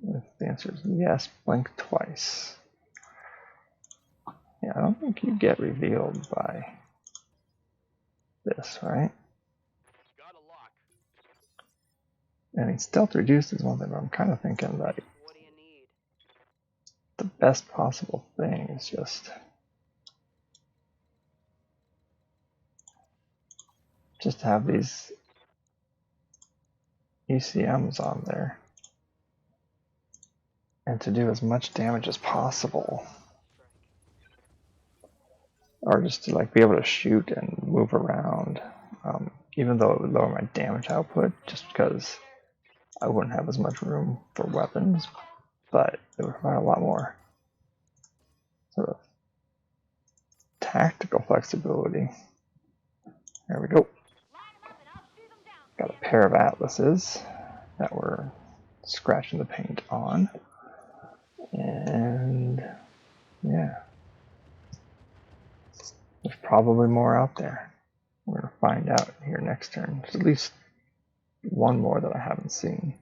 If the answer is yes, blink twice. Yeah, I don't think you get revealed by this, right? Got a lock. I mean, stealth reduced is one thing, but I'm kind of thinking that What do you need? the best possible thing is just have these ECMs on there and to do as much damage as possible, or just to like be able to shoot and move around, even though it would lower my damage output just because I wouldn't have as much room for weapons, but it would provide a lot more sort of tactical flexibility. There we go. Got a pair of atlases that we're scratching the paint on. And yeah, there's probably more out there. We're going to find out here next turn. There's at least one more that I haven't seen.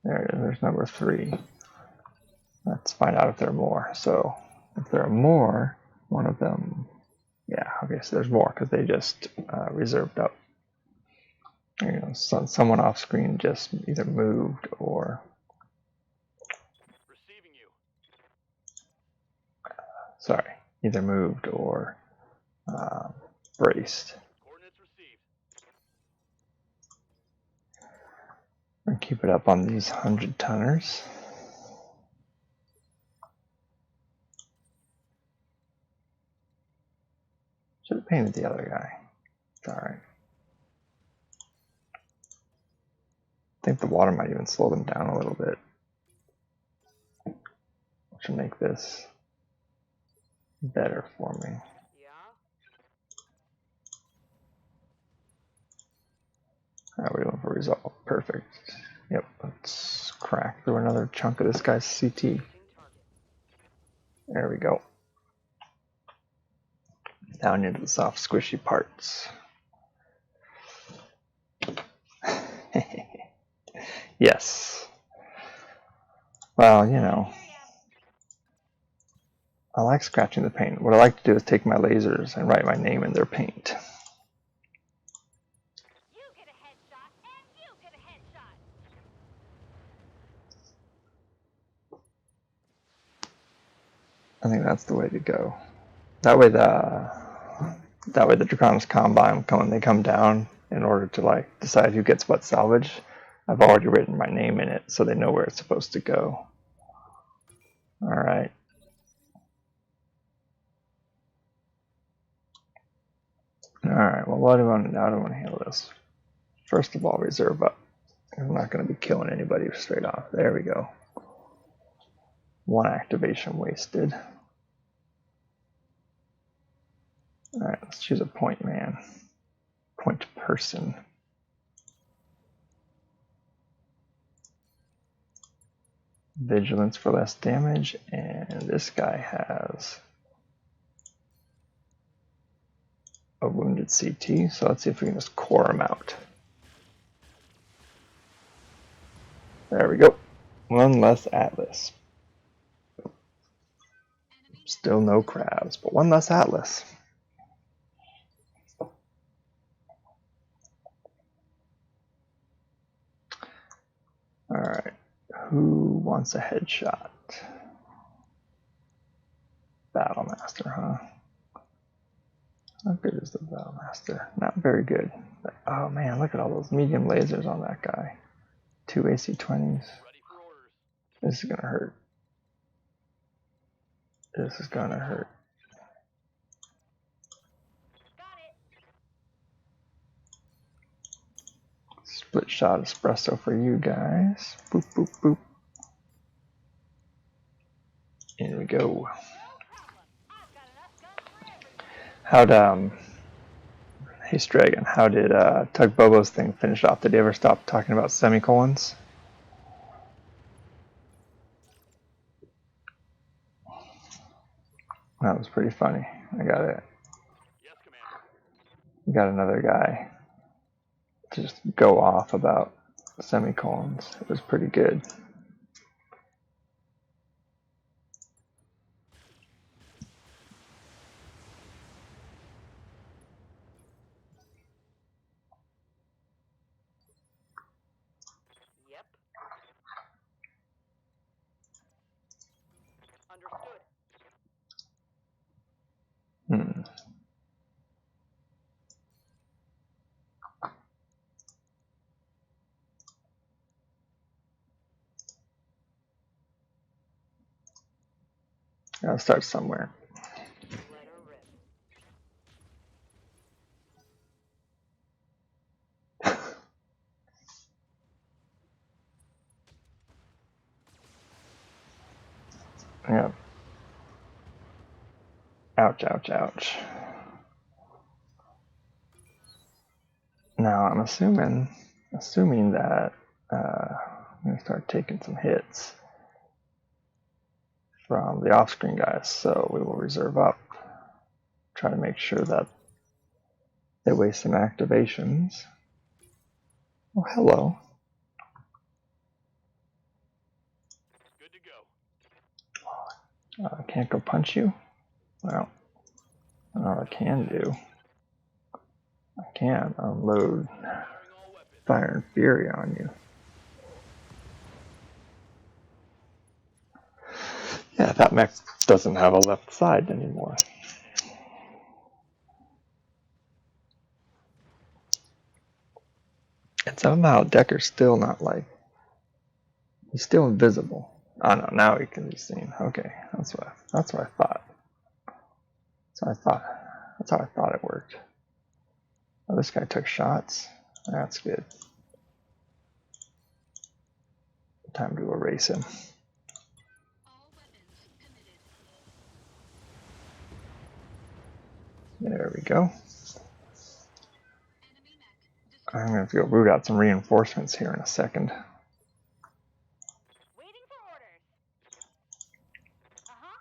There it is. There's number 3. Let's find out if there are more. So if there are more, one of them, yeah, okay, so there's more because they just reserved up. You know, someone off screen just either moved or Receiving you. sorry, either moved or braced. Coordinates received. And keep it up on these 100-tonners. Should have painted the other guy. It's alright. I think the water might even slow them down a little bit. Which will make this better for me. Yeah? Alright, we're going for resolve. Perfect. Yep, let's crack through another chunk of this guy's CT. There we go. Down into the soft, squishy parts. Yes. Well, you know, I like scratching the paint. What I like to do is take my lasers and write my name in their paint. You get a headshot, and you get a headshot. I think that's the way to go. That way the Draconis Combine when they come down in order to like decide who gets what salvage, I've already written my name in it so they know where it's supposed to go. Alright. Alright, well what do I want to do? How do I want to handle this? First of all, reserve up. I'm not going to be killing anybody straight off. There we go. 1 activation wasted. Alright, let's choose a point man. Point person. Vigilance for less damage, and this guy has a wounded CT, so let's see if we can just core him out. There we go. 1 less Atlas. Still no crabs, but 1 less Atlas. Alright, who wants a headshot? Battlemaster, huh? How good is the Battlemaster? Not very good. But, oh man, look at all those medium lasers on that guy. 2 AC-20s. Ready for orders. This is gonna hurt. This is gonna hurt. Got it. Split shot espresso for you guys. Boop, boop, boop. Here we go. I've got enough guns for everyone. How'd, hey Stragan, how did Tug Bobo's thing finish off? Did he ever stop talking about semicolons? That was pretty funny. I got it. Yes, Commander. Got another guy to just go off about semicolons. It was pretty good. Yep. Understood. Hmm. Gotta start somewhere. Let her rip. Yeah. Ouch, ouch, ouch. Now I'm assuming that I'm gonna start taking some hits from the off-screen guys, so we will reserve up. Try to make sure that they waste some activations. Oh, hello. Good to go. I can't go punch you? Well, I know what I can do. I can unload Firing all weapons. Fire and Fury on you. Yeah, that mech doesn't have a left side anymore. And somehow Decker's still not like, he's still invisible. Oh no, now he can be seen. Okay, that's what I thought. That's how I thought it worked. Oh, this guy took shots. That's good. Time to erase him. All weapons committed. There we go. Enemy mech destroyed. I'm gonna go root out some reinforcements here in a second. Waiting for orders. Uh-huh.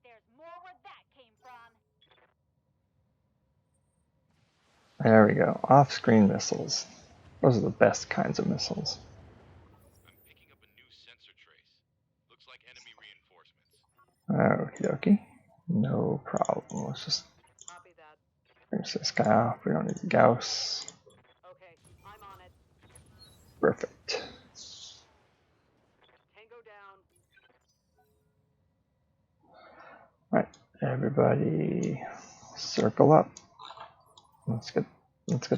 There's more where that came from. There we go. Off-screen missiles. Those are the best kinds of missiles. I'm picking up a new sensor trace. Looks like enemy reinforcements. Okie dokie. No problem. Let's just Copy that. finish this guy off. We don't need the Gauss. Okay, I'm on it. Perfect. Tango down. Alright, everybody circle up. Let's get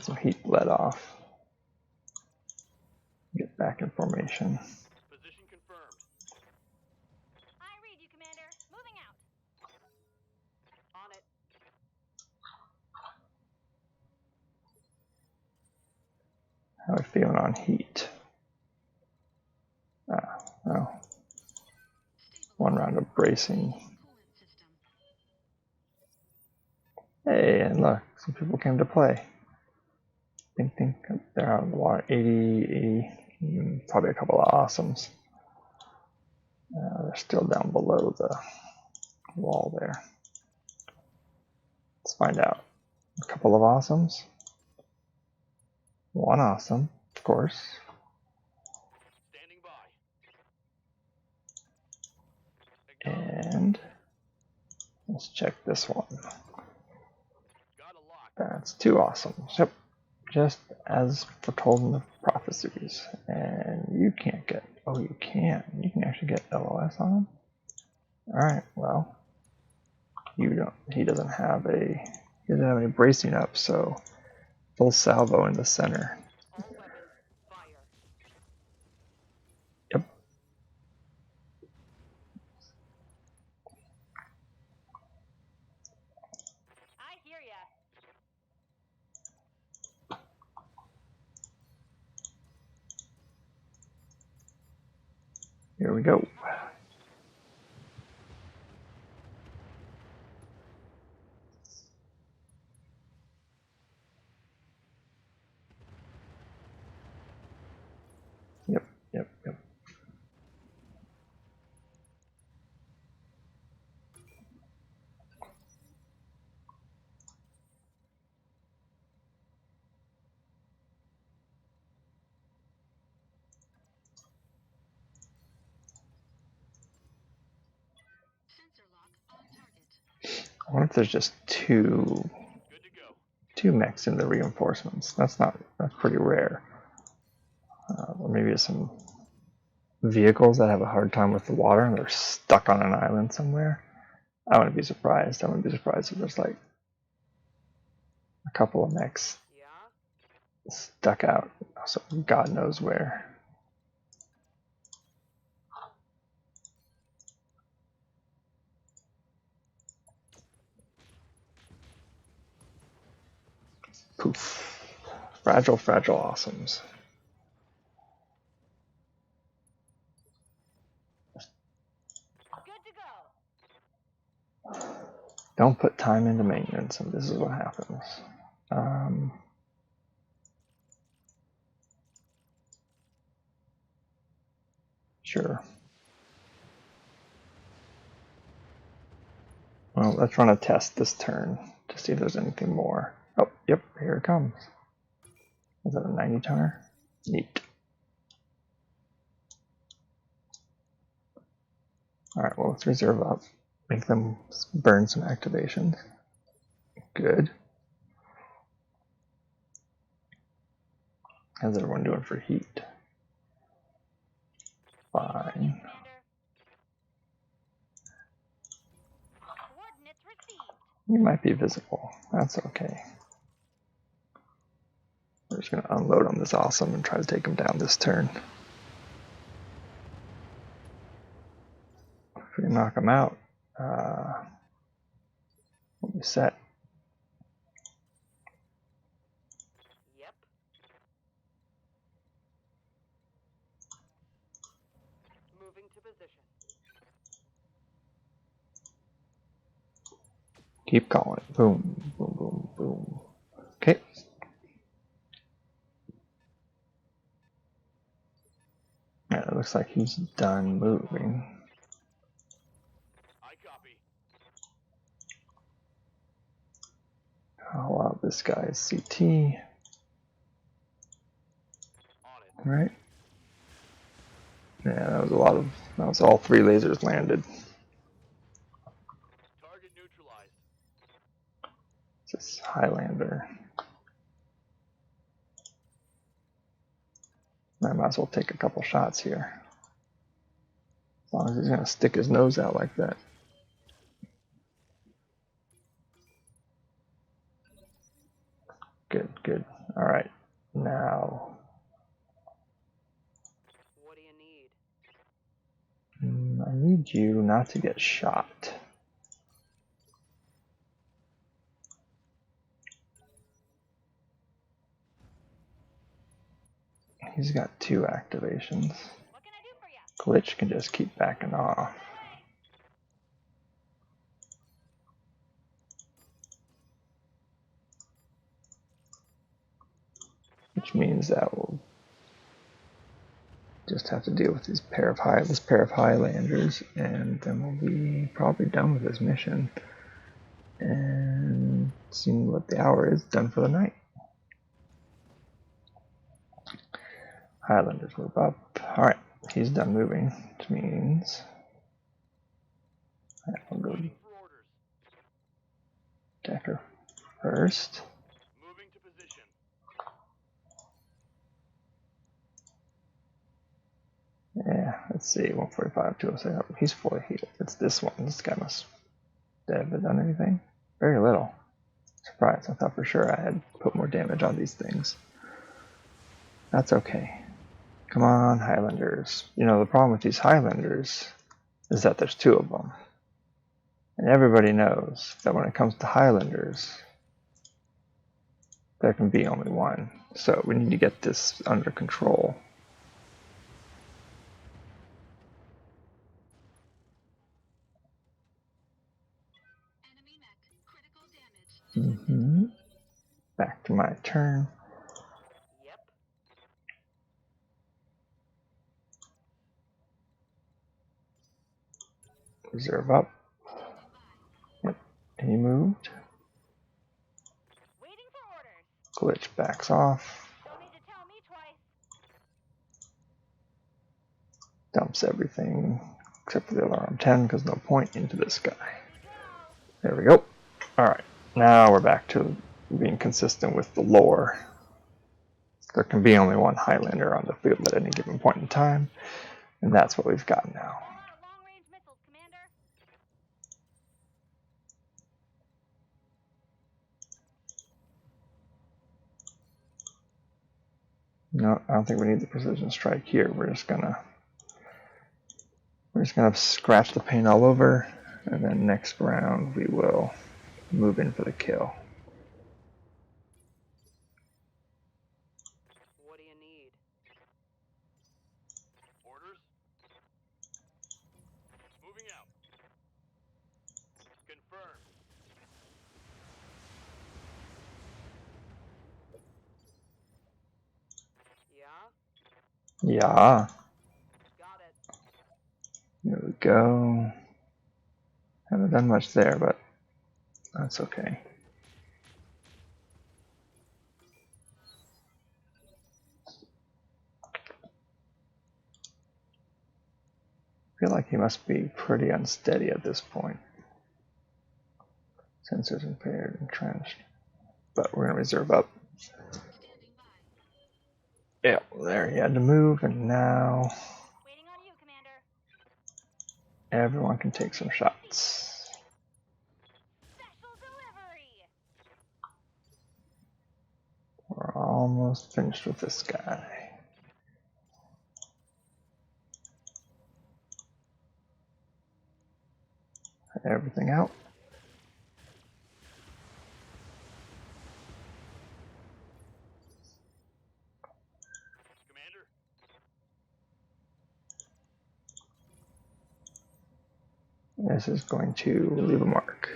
some heat bled off. Get back in formation. Position confirmed. I read you, Commander. Moving out. On it. How are we feeling on heat? Oh. One round of bracing. Coolant system. Hey, and look, some people came to play. Think they're out of the water. 80, probably a couple of awesomes. They're still down below the wall there. Let's find out. A couple of awesomes. One awesome, of course. Standing by. And let's check this one. Got a lock. That's two awesomes. Yep. Just as foretold in the prophecies. And you can't get, oh, you can. You can actually get LOS on him. Alright, well, he doesn't have any bracing up, so full salvo in the center. All weapons, fire. Yep. I hear ya. Here we go. I wonder if there's just two mechs in the reinforcements. That's pretty rare. Or maybe it's some vehicles that have a hard time with the water and they're stuck on an island somewhere. I wouldn't be surprised. I wouldn't be surprised if there's like a couple of mechs stuck out, so God knows where. Poof. Fragile, fragile awesomes. Good to go. Don't put time into maintenance, and this is what happens. Sure. Well, let's run a test this turn to see if there's anything more. Oh, yep, here it comes. Is that a 90 tar? Neat. Alright, well, let's reserve up. Make them burn some activations. Good. How's everyone doing for heat? Fine. Coordinates received. You might be visible. That's okay. We're just going to unload on this awesome and try to take him down this turn. If we can knock him out, we'll be set. Yep. Moving to position. Keep calling. Boom, boom, boom, boom. Okay. Yeah, it looks like he's done moving. I copy. Call out this guy's CT. On it. Right? Yeah, that was all 3 lasers landed. Target neutralized. This Highlander. I might as well take a couple shots here. As long as he's going to stick his nose out like that. Good, good. Alright, now. What do you need? I need you not to get shot. He's got 2 activations. What can I do for you? Glitch can just keep backing off. Which means that we'll just have to deal with this pair of Highlanders, and then we'll be probably done with this mission. And seeing what the hour is, done for the night. Highlanders move up. Alright, he's done moving, which means I'll go Waiting for orders. Decker first. Moving to position. Yeah, let's see, 145, 206. He's fully healed. It's this one. This guy must have done anything. Very little. Surprise, I thought for sure I had put more damage on these things. That's okay. Come on, Highlanders. You know, the problem with these Highlanders is that there's 2 of them. And everybody knows that when it comes to Highlanders, there can be only 1. So we need to get this under control. Enemy mech. Critical damage. Back to my turn. Yep. Reserve up. Yep, he moved. Waiting for orders. Glitch backs off. Don't need to tell me twice. Dumps everything except for the alarm 10 because no point into this guy. Go. There we go. Alright, now we're back to being consistent with the lore. There can be only one Highlander on the field at any given point in time, and that's what we've got now. Long-range missiles, Commander. No, I don't think we need the precision strike here. We're just gonna scratch the paint all over, and then next round we will move in for the kill. What do you need? Orders? Moving out. Confirmed. Yeah? Yeah, Got it. there we go. Haven't done much there, but that's okay. I feel like he must be pretty unsteady at this point. Sensors impaired, entrenched. But we're gonna reserve up. Standing by. Yeah, there he had to move, and now Waiting on you, Commander. everyone can take some shots. Special delivery. We're almost finished with this guy. Everything out. Commander? This is going to leave a mark.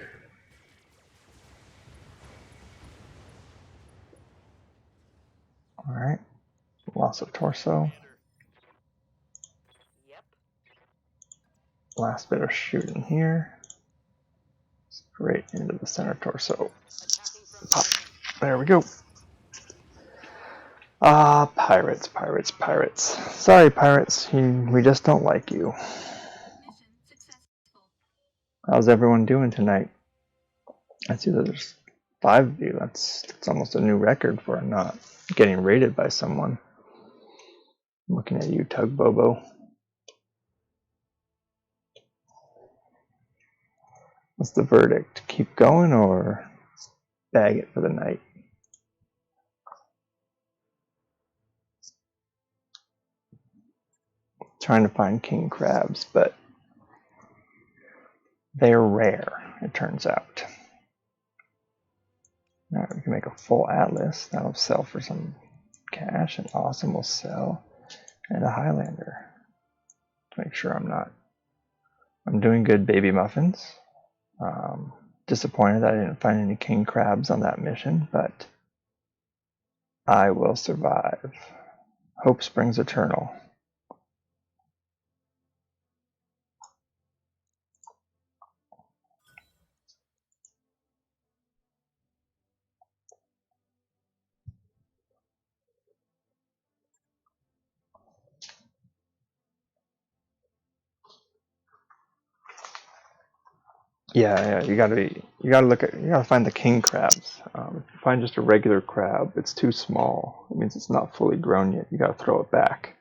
Alright. Loss of torso. Commander? Yep. Last bit of shooting here. Straight into the center torso. Attacking from Pop. present. There we go. Ah, pirates, pirates, pirates. Sorry, pirates. We just don't like you. Mission successful. How's everyone doing tonight? I see that there's 5 of you. That's almost a new record for not getting rated by someone. I'm looking at you, Tug Bobo. What's the verdict? Keep going or bag it for the night? Trying to find king crabs, but they're rare, it turns out. Now we can make a full atlas. That'll sell for some cash, and awesome will sell. And a Highlander. To make sure I'm doing good, baby muffins. Disappointed that I didn't find any king crabs on that mission, but I will survive. Hope springs eternal. Yeah, you gotta find the king crabs. If you find just a regular crab, it's too small. It means it's not fully grown yet. You gotta throw it back.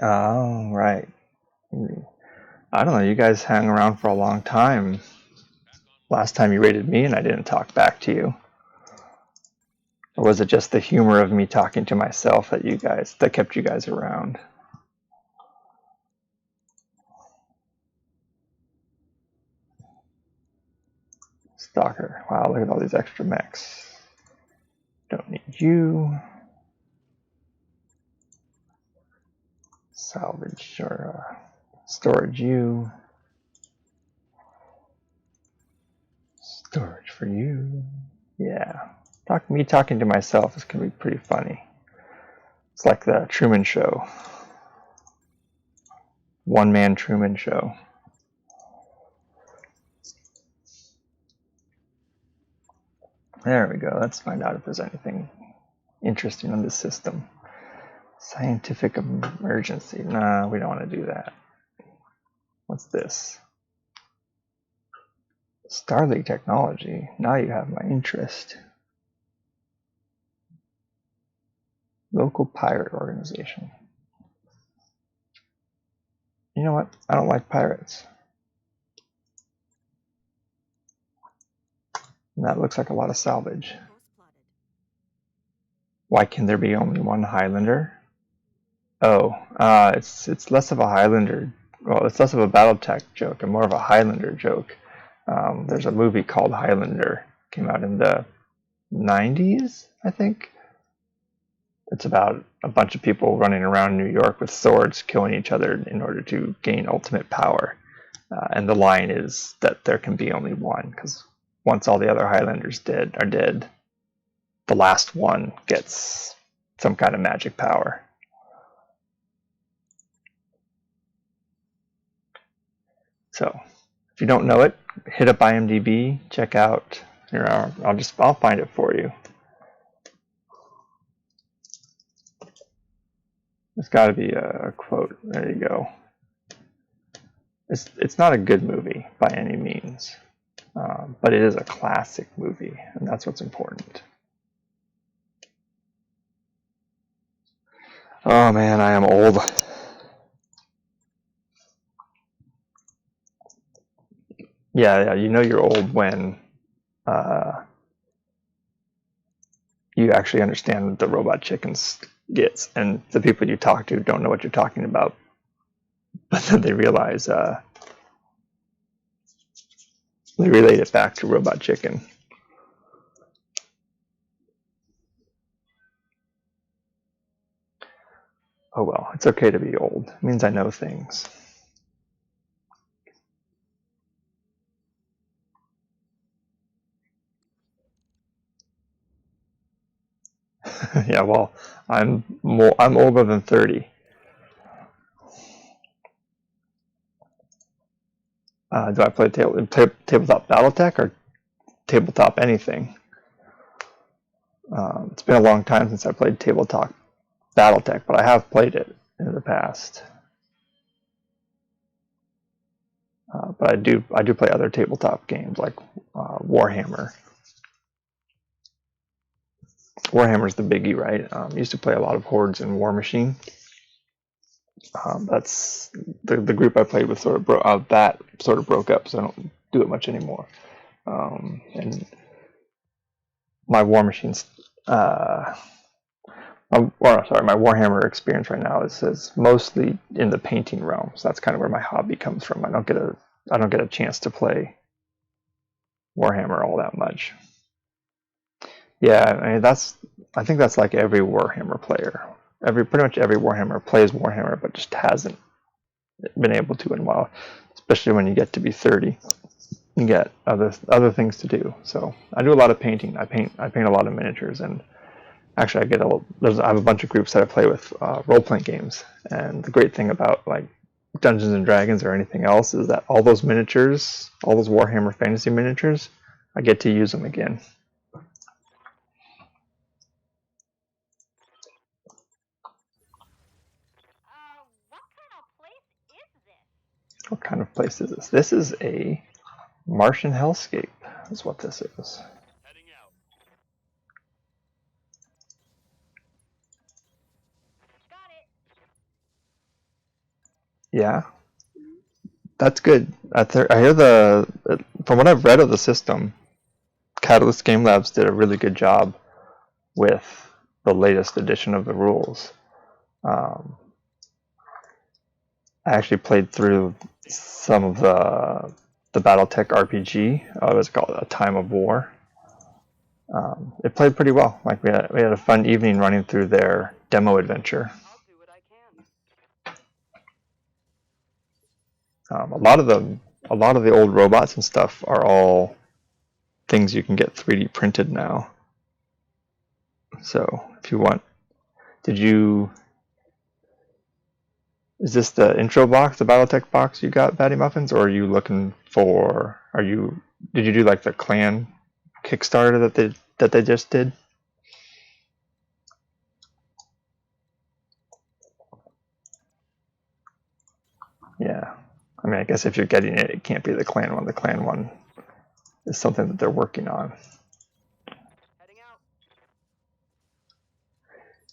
Oh, right. I don't know. You guys hang around for a long time. Last time you rated me and I didn't talk back to you. Or was it just the humor of me talking to myself that kept you guys around? Stalker. Wow, look at all these extra mechs. Don't need you. Salvage or storage you. Storage for you. Yeah. Me talking to myself is going to be pretty funny. It's like the Truman Show. One-man Truman Show. There we go. Let's find out if there's anything interesting on this system. Scientific emergency. Nah, we don't want to do that. What's this? Starleague technology. Now you have my interest. Local pirate organization. You know what? I don't like pirates. And that looks like a lot of salvage. Post plotted. Why can there be only one Highlander? Oh, it's less of a Highlander. Well, it's less of a Battletech joke and more of a Highlander joke. There's a movie called Highlander. Came out in the 90s, I think. It's about a bunch of people running around New York with swords, killing each other in order to gain ultimate power. And the line is that there can be only one, because once all the other Highlanders are dead, the last one gets some kind of magic power. So, if you don't know it, hit up IMDb, check out. Here, I'll find it for you. There's got to be a quote. There you go. It's not a good movie by any means, but it is a classic movie, and that's what's important. Oh man, I am old. Yeah, you know you're old when you actually understand what the robot chickens gets, and the people you talk to don't know what you're talking about, but then they realize they relate it back to Robot Chicken. Oh well, it's okay to be old. It means I know things. Yeah, well, I'm older than 30. Do I play tabletop Battletech or tabletop anything? It's been a long time since I played tabletop Battletech, but I have played it in the past. But I do play other tabletop games like Warhammer. Warhammer's the biggie, right? Used to play a lot of Hordes and War Machine. That's the group I played with sort of broke up, so I don't do it much anymore. And my War Machines, my Warhammer experience right now is mostly in the painting realm. So that's kind of where my hobby comes from. I don't get a chance to play Warhammer all that much. Yeah, I mean I think that's like every Warhammer player. Pretty much every Warhammer plays Warhammer, but just hasn't been able to in a while. Especially when you get to be 30, you get other things to do. So I do a lot of painting. I paint a lot of miniatures, and actually I have a bunch of groups that I play with role-playing games. And the great thing about like Dungeons and Dragons or anything else is that all those miniatures, all those Warhammer Fantasy miniatures, I get to use them again. What kind of place is this? What kind of place is this? This is a Martian hellscape, is what this is. Heading out. Got it. Yeah, that's good. I hear from what I've read of the system, Catalyst Game Labs did a really good job with the latest edition of the rules. I actually played through some of the Battletech RPG. It was called A Time of War. It played pretty well. Like we had a fun evening running through their demo adventure. I'll do what I can. A lot of the old robots and stuff are all things you can get 3D printed now. So if you want, is this the intro box, the Battletech box you got, Batty Muffins, or are you looking for? Did you do like the clan Kickstarter that they just did? Yeah, I mean, I guess if you're getting it, it can't be the clan one. The clan one is something that they're working on. Heading out.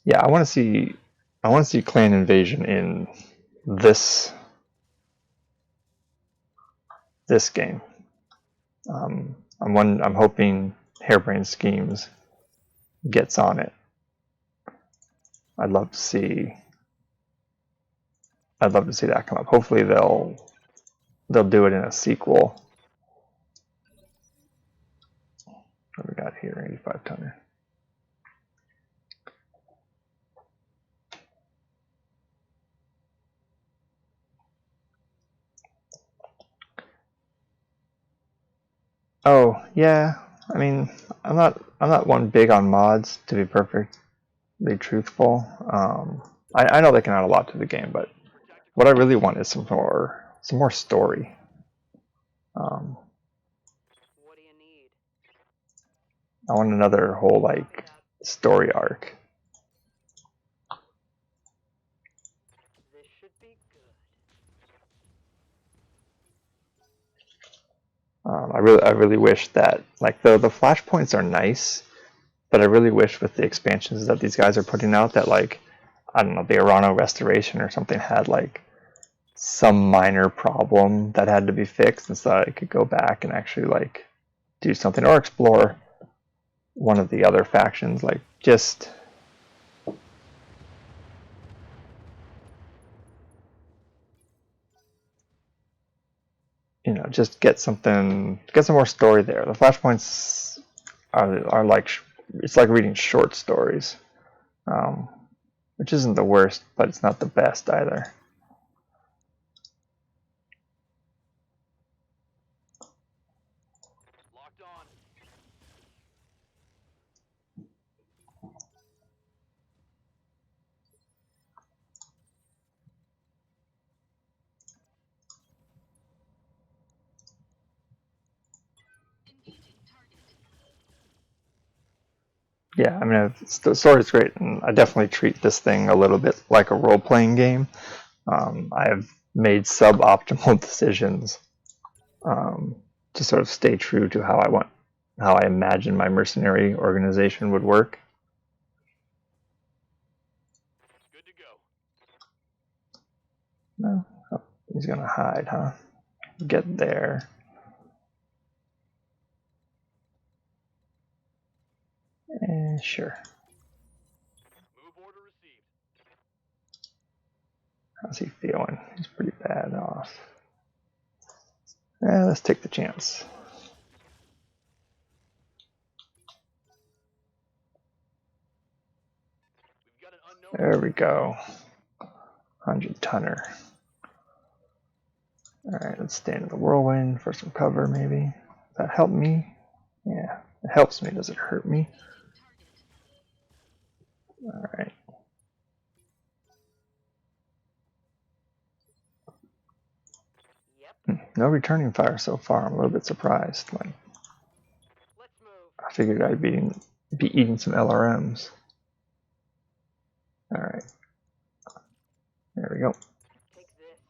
Yeah, I want to see clan invasion in this game. I'm hoping Harebrained Schemes gets on it. I'd love to see that come up. Hopefully they'll do it in a sequel. What do we got here? 85 tonner. Oh yeah, I mean, I'm not one big on mods, to be perfectly truthful. I know they can add a lot to the game, but what I really want is some more story. What do you need? I want another whole like story arc. This should be good. I really wish that like the flashpoints are nice, but I really wish with the expansions that these guys are putting out that like I don't know, the Arano Restoration or something had like some minor problem that had to be fixed, and so I could go back and actually like do something or explore one of the other factions, like just just get some more story there. The flashpoints are like it's like reading short stories, which isn't the worst, but it's not the best either. Locked on. Engaging target. Yeah, I mean, the story's great, and I definitely treat this thing a little bit like a role-playing game. I have made suboptimal decisions to sort of stay true to how I imagine my mercenary organization would work. Good to go. No, oh, he's gonna hide, huh? Get there. Sure. Move order received. How's he feeling? He's pretty bad off. Let's take the chance. We've got an unknown. There we go. 100 tonner. Alright, let's stand in the whirlwind for some cover, maybe. Does that help me? Yeah, it helps me. Does it hurt me? Alright. Yep. No returning fire so far. I'm a little bit surprised. Like, Let's move. I figured I'd be eating some LRMs. Alright. There we go. Take this.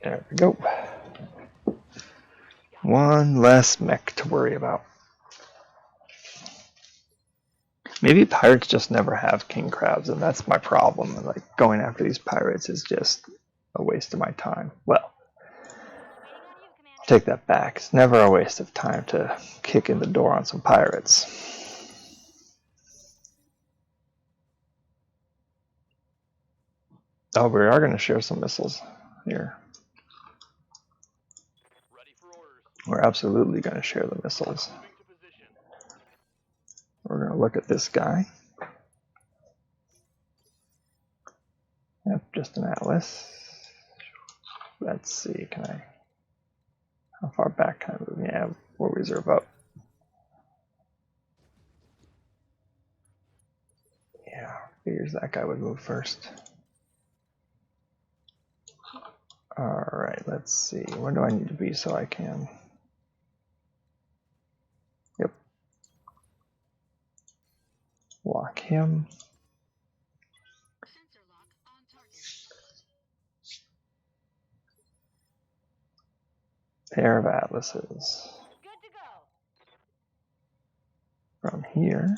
There we go. One less mech to worry about. Maybe pirates just never have king crabs, and that's my problem. And like going after these pirates is just a waste of my time. Well, Waiting on you, Commander. take that back. It's never a waste of time to kick in the door on some pirates. Oh, we are going to share some missiles here. Ready for orders. We're absolutely going to share the missiles. Moving to position. We're going to look at this guy. Yep, just an atlas. Let's see, how far back can I move? Yeah, we'll reserve up. Yeah, figures that guy would move first. Alright, let's see. Where do I need to be so I can? Yep. Lock him. Sensor lock on target. pair of atlases. Good to go. From here,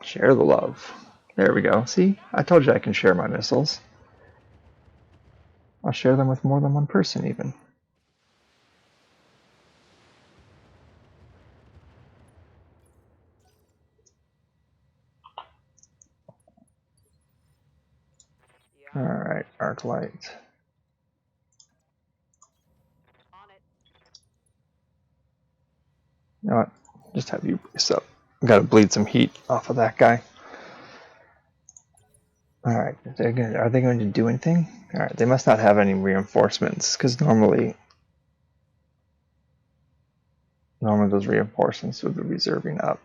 share the love. There we go. See, I told you I can share my missiles. I'll share them with more than one person even. Yeah. Alright, arc light. On it. You know what? Just have you brace up. Gotta bleed some heat off of that guy. Alright, are they going to do anything? Alright, they must not have any reinforcements, because normally those reinforcements would be reserving up.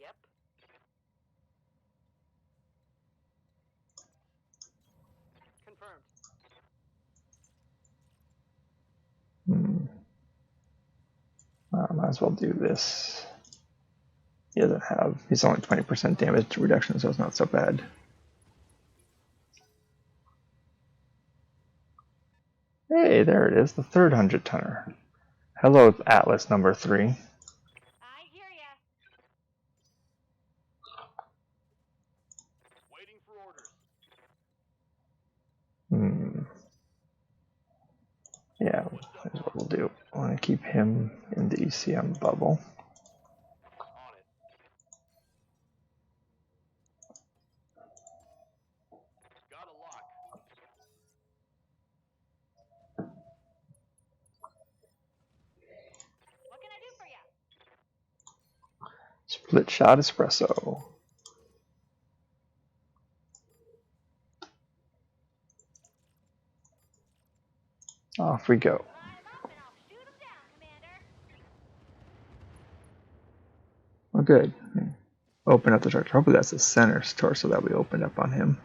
Yep. Confirmed. Might as well do this. He's only 20% damage reduction, so it's not so bad. Hey, there it is, the third 100-tonner. Hello, Atlas number 3. I hear ya. Waiting for orders. Yeah, here's what we'll do. I want to keep him in the ECM bubble. On it. Got a lock. What can I do for ya? Split shot espresso. Off we go. Climb up and I'll shoot 'em down, Commander. Oh, good. Open up the torso. Hopefully that's the center torso that we opened up on him.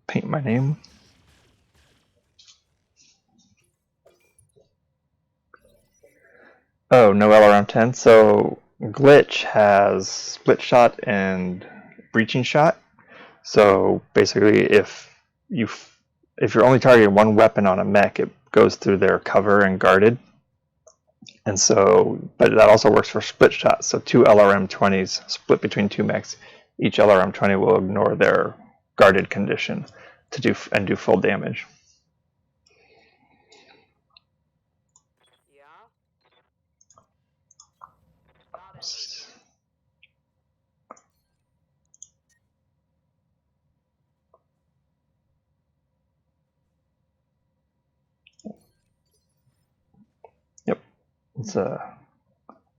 Paint my name. Oh, no LRM 10. So Glitch has split shot and breaching shot. So basically, if you're only targeting one weapon on a mech, it goes through their cover and guarded. And so, but that also works for split shot. So 2 LRM 20s split between 2 mechs. Each LRM 20 will ignore their guarded condition to do full damage. Yeah. Got it. Yep, it's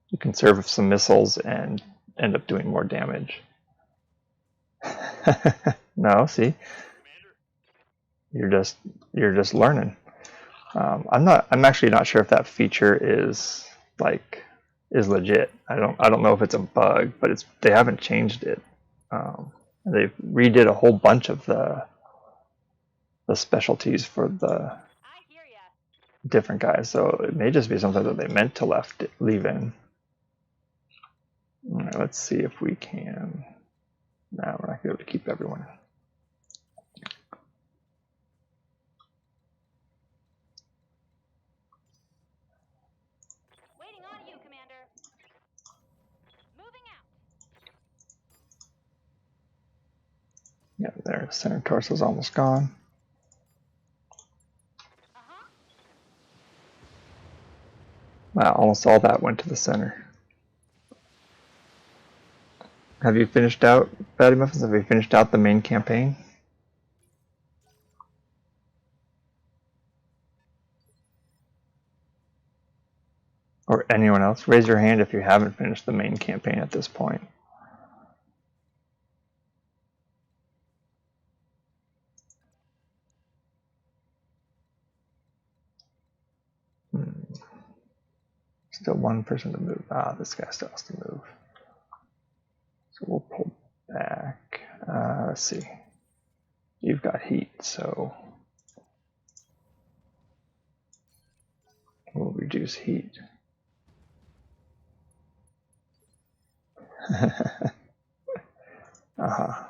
you can serve some missiles and end up doing more damage. No, see, Commander? you're just learning. I'm actually not sure if that feature is legit. I don't know if it's a bug, but they haven't changed it. They redid a whole bunch of the specialties for the I hear ya. different guys, so it may just be something that they meant to leave in. All right, let's see if we can. No, we're not going to be able to keep everyone. Waiting on you, Commander. Moving out. Yeah, there. Center torso's almost gone. Uh-huh. Wow, almost all that went to the center. Have you finished out, Batty Muffins? Have you finished out the main campaign? Or anyone else? Raise your hand if you haven't finished the main campaign at this point. Still one person to move. Ah, this guy still has to move. So we'll pull back. Let's see. You've got heat, so we'll reduce heat. Uh-huh.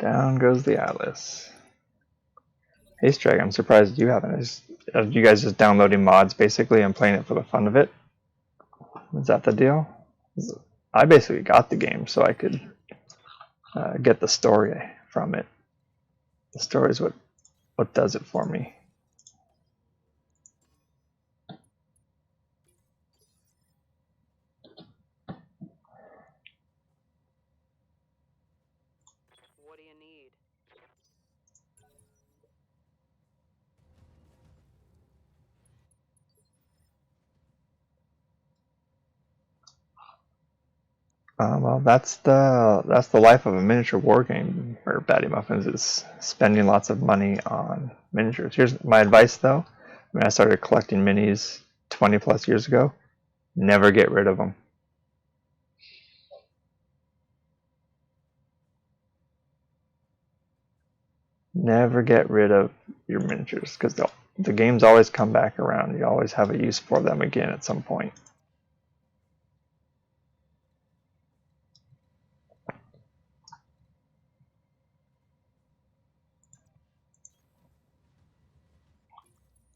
Down goes the Atlas. Hey Strag, I'm surprised you haven't. Are you guys just downloading mods basically and playing it for the fun of it? Is that the deal? I basically got the game so I could get the story from it. The story is what does it for me. What do you need? Well, that's the life of a miniature war game, where Batty Muffins is spending lots of money on miniatures. Here's my advice, though. When I started collecting minis 20 plus years ago, never get rid of them. Never get rid of your miniatures, because the games always come back around. You always have a use for them again at some point.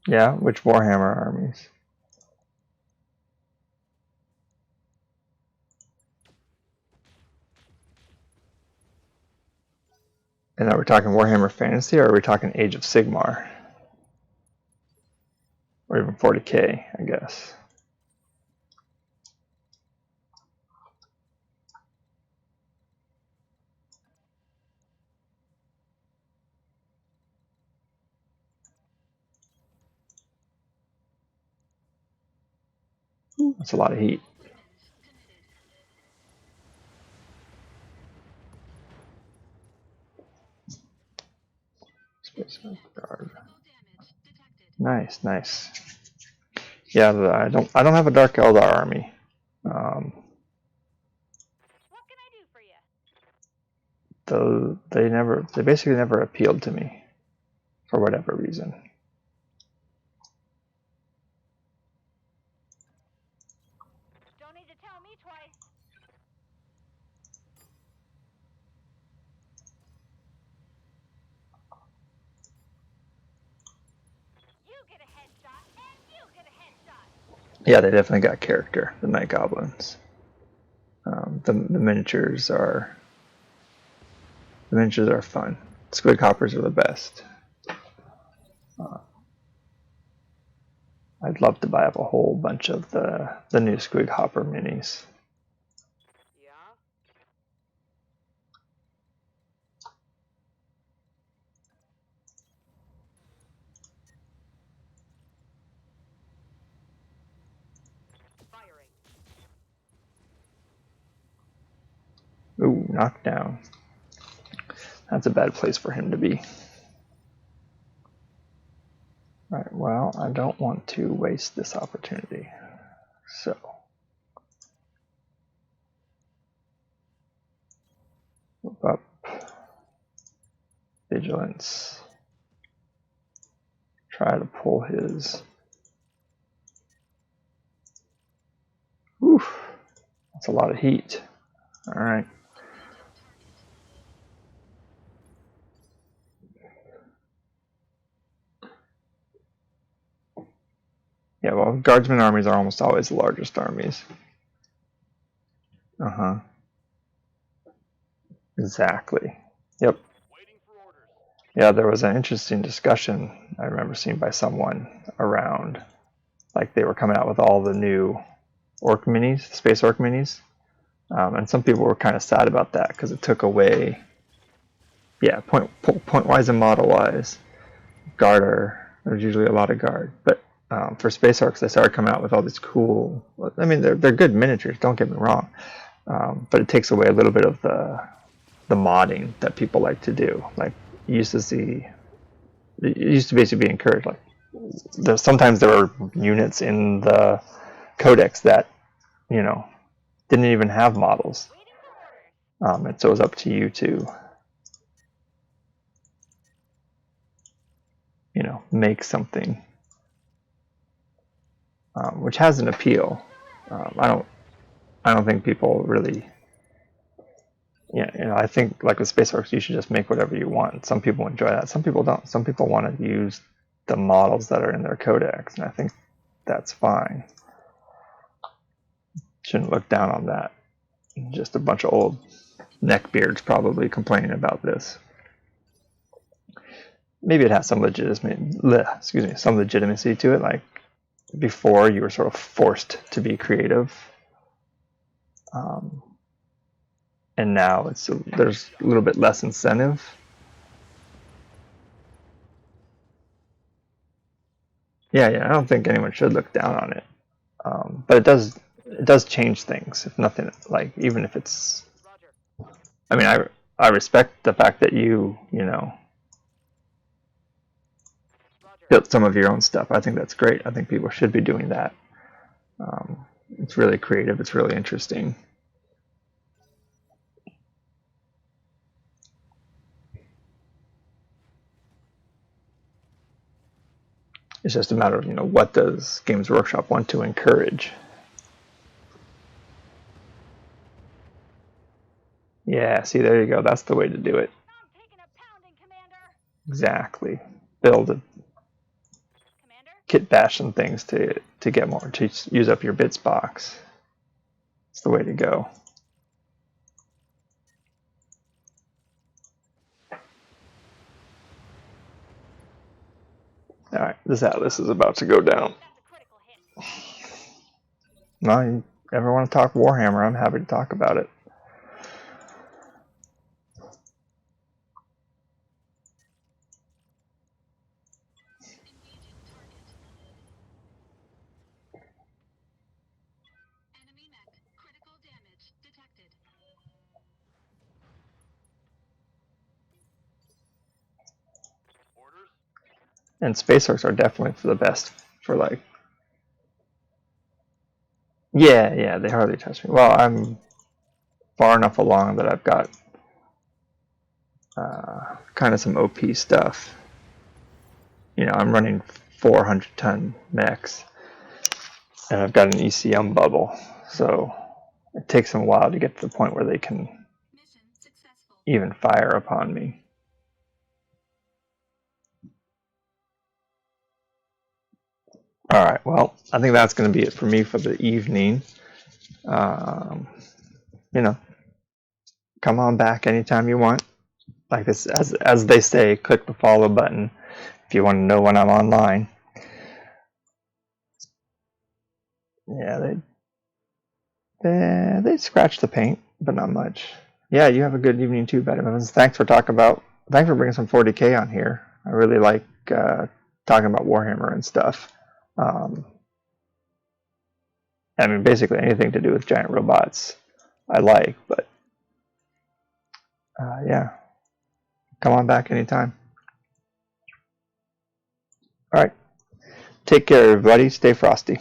Yeah, which Warhammer armies? And are we talking Warhammer Fantasy, or are we talking Age of Sigmar? Or even 40k, I guess. That's a lot of heat. Space Guard. Nice, nice. Yeah, I don't have a Dark Eldar army. What can I do for you? They basically never appealed to me for whatever reason. Don't need to tell me twice. You get a headshot, and you get a headshot. Yeah, they definitely got character, the Night Goblins. The miniatures are fun. Squig Hoppers are the best. I'd love to buy up a whole bunch of the new Squig Hopper minis. Yeah? Firing. Ooh, knockdown. That's a bad place for him to be. Right, well, I don't want to waste this opportunity. So, move up. Vigilance. Try to pull his. Oof, that's a lot of heat. All right. Yeah, well, guardsman armies are almost always the largest armies. Uh-huh. Exactly. Yep. Yeah, there was an interesting discussion I remember seeing by someone around, like they were coming out with all the new orc minis, space orc minis, and some people were kind of sad about that because it took away, yeah, point wise and model wise, there's usually a lot of guard, but for Space Arcs, they started coming out with all these cool. I mean, they're good miniatures. Don't get me wrong, but it takes away a little bit of the modding that people like to do. Like you used to see, it used to basically be encouraged. Like sometimes there were units in the codex that didn't even have models, and so it was up to you to make something, which has an appeal. I don't think people really. Yeah, I think like with Space Arcs, you should just make whatever you want. Some people enjoy that. Some people don't. Some people want to use the models that are in their codex, and I think that's fine. Shouldn't look down on that. Just a bunch of old neckbeards probably complaining about this. Maybe it has some legitimacy to it. Like before, you were sort of forced to be creative, and now there's a little bit less incentive. Yeah, I don't think anyone should look down on it, but it does change things. If nothing, like even if it's, I mean, I respect the fact that you built some of your own stuff. I think that's great. I think people should be doing that. It's really creative. It's really interesting. It's just a matter of what does Games Workshop want to encourage. Yeah, see, there you go. That's the way to do it. I'm taking a pounding, Commander. Exactly. Build a kit bash and things to get more, to use up your bits box. It's the way to go. Alright, this Atlas is about to go down. Well, you ever want to talk Warhammer, I'm happy to talk about it. Enemy mech. Critical damage detected. Orders? And Space Arcs are definitely for the best for like. Yeah, they hardly touch me. Well, I'm far enough along that I've got kind of some OP stuff. I'm running 400-ton mechs, and I've got an ECM bubble, so it takes them a while to get to the point where they can Mission successful. even fire upon me. Alright, well, I think that's going to be it for me for the evening. Come on back anytime you want. Like this, as they say, click the follow button if you want to know when I'm online. Yeah, they scratch the paint, but not much. Yeah, you have a good evening too, Betty Evans. Thanks for bringing some 40K on here. I really like talking about Warhammer and stuff. I mean, basically anything to do with giant robots, I like. But yeah, come on back anytime. All right, take care, everybody. Stay frosty.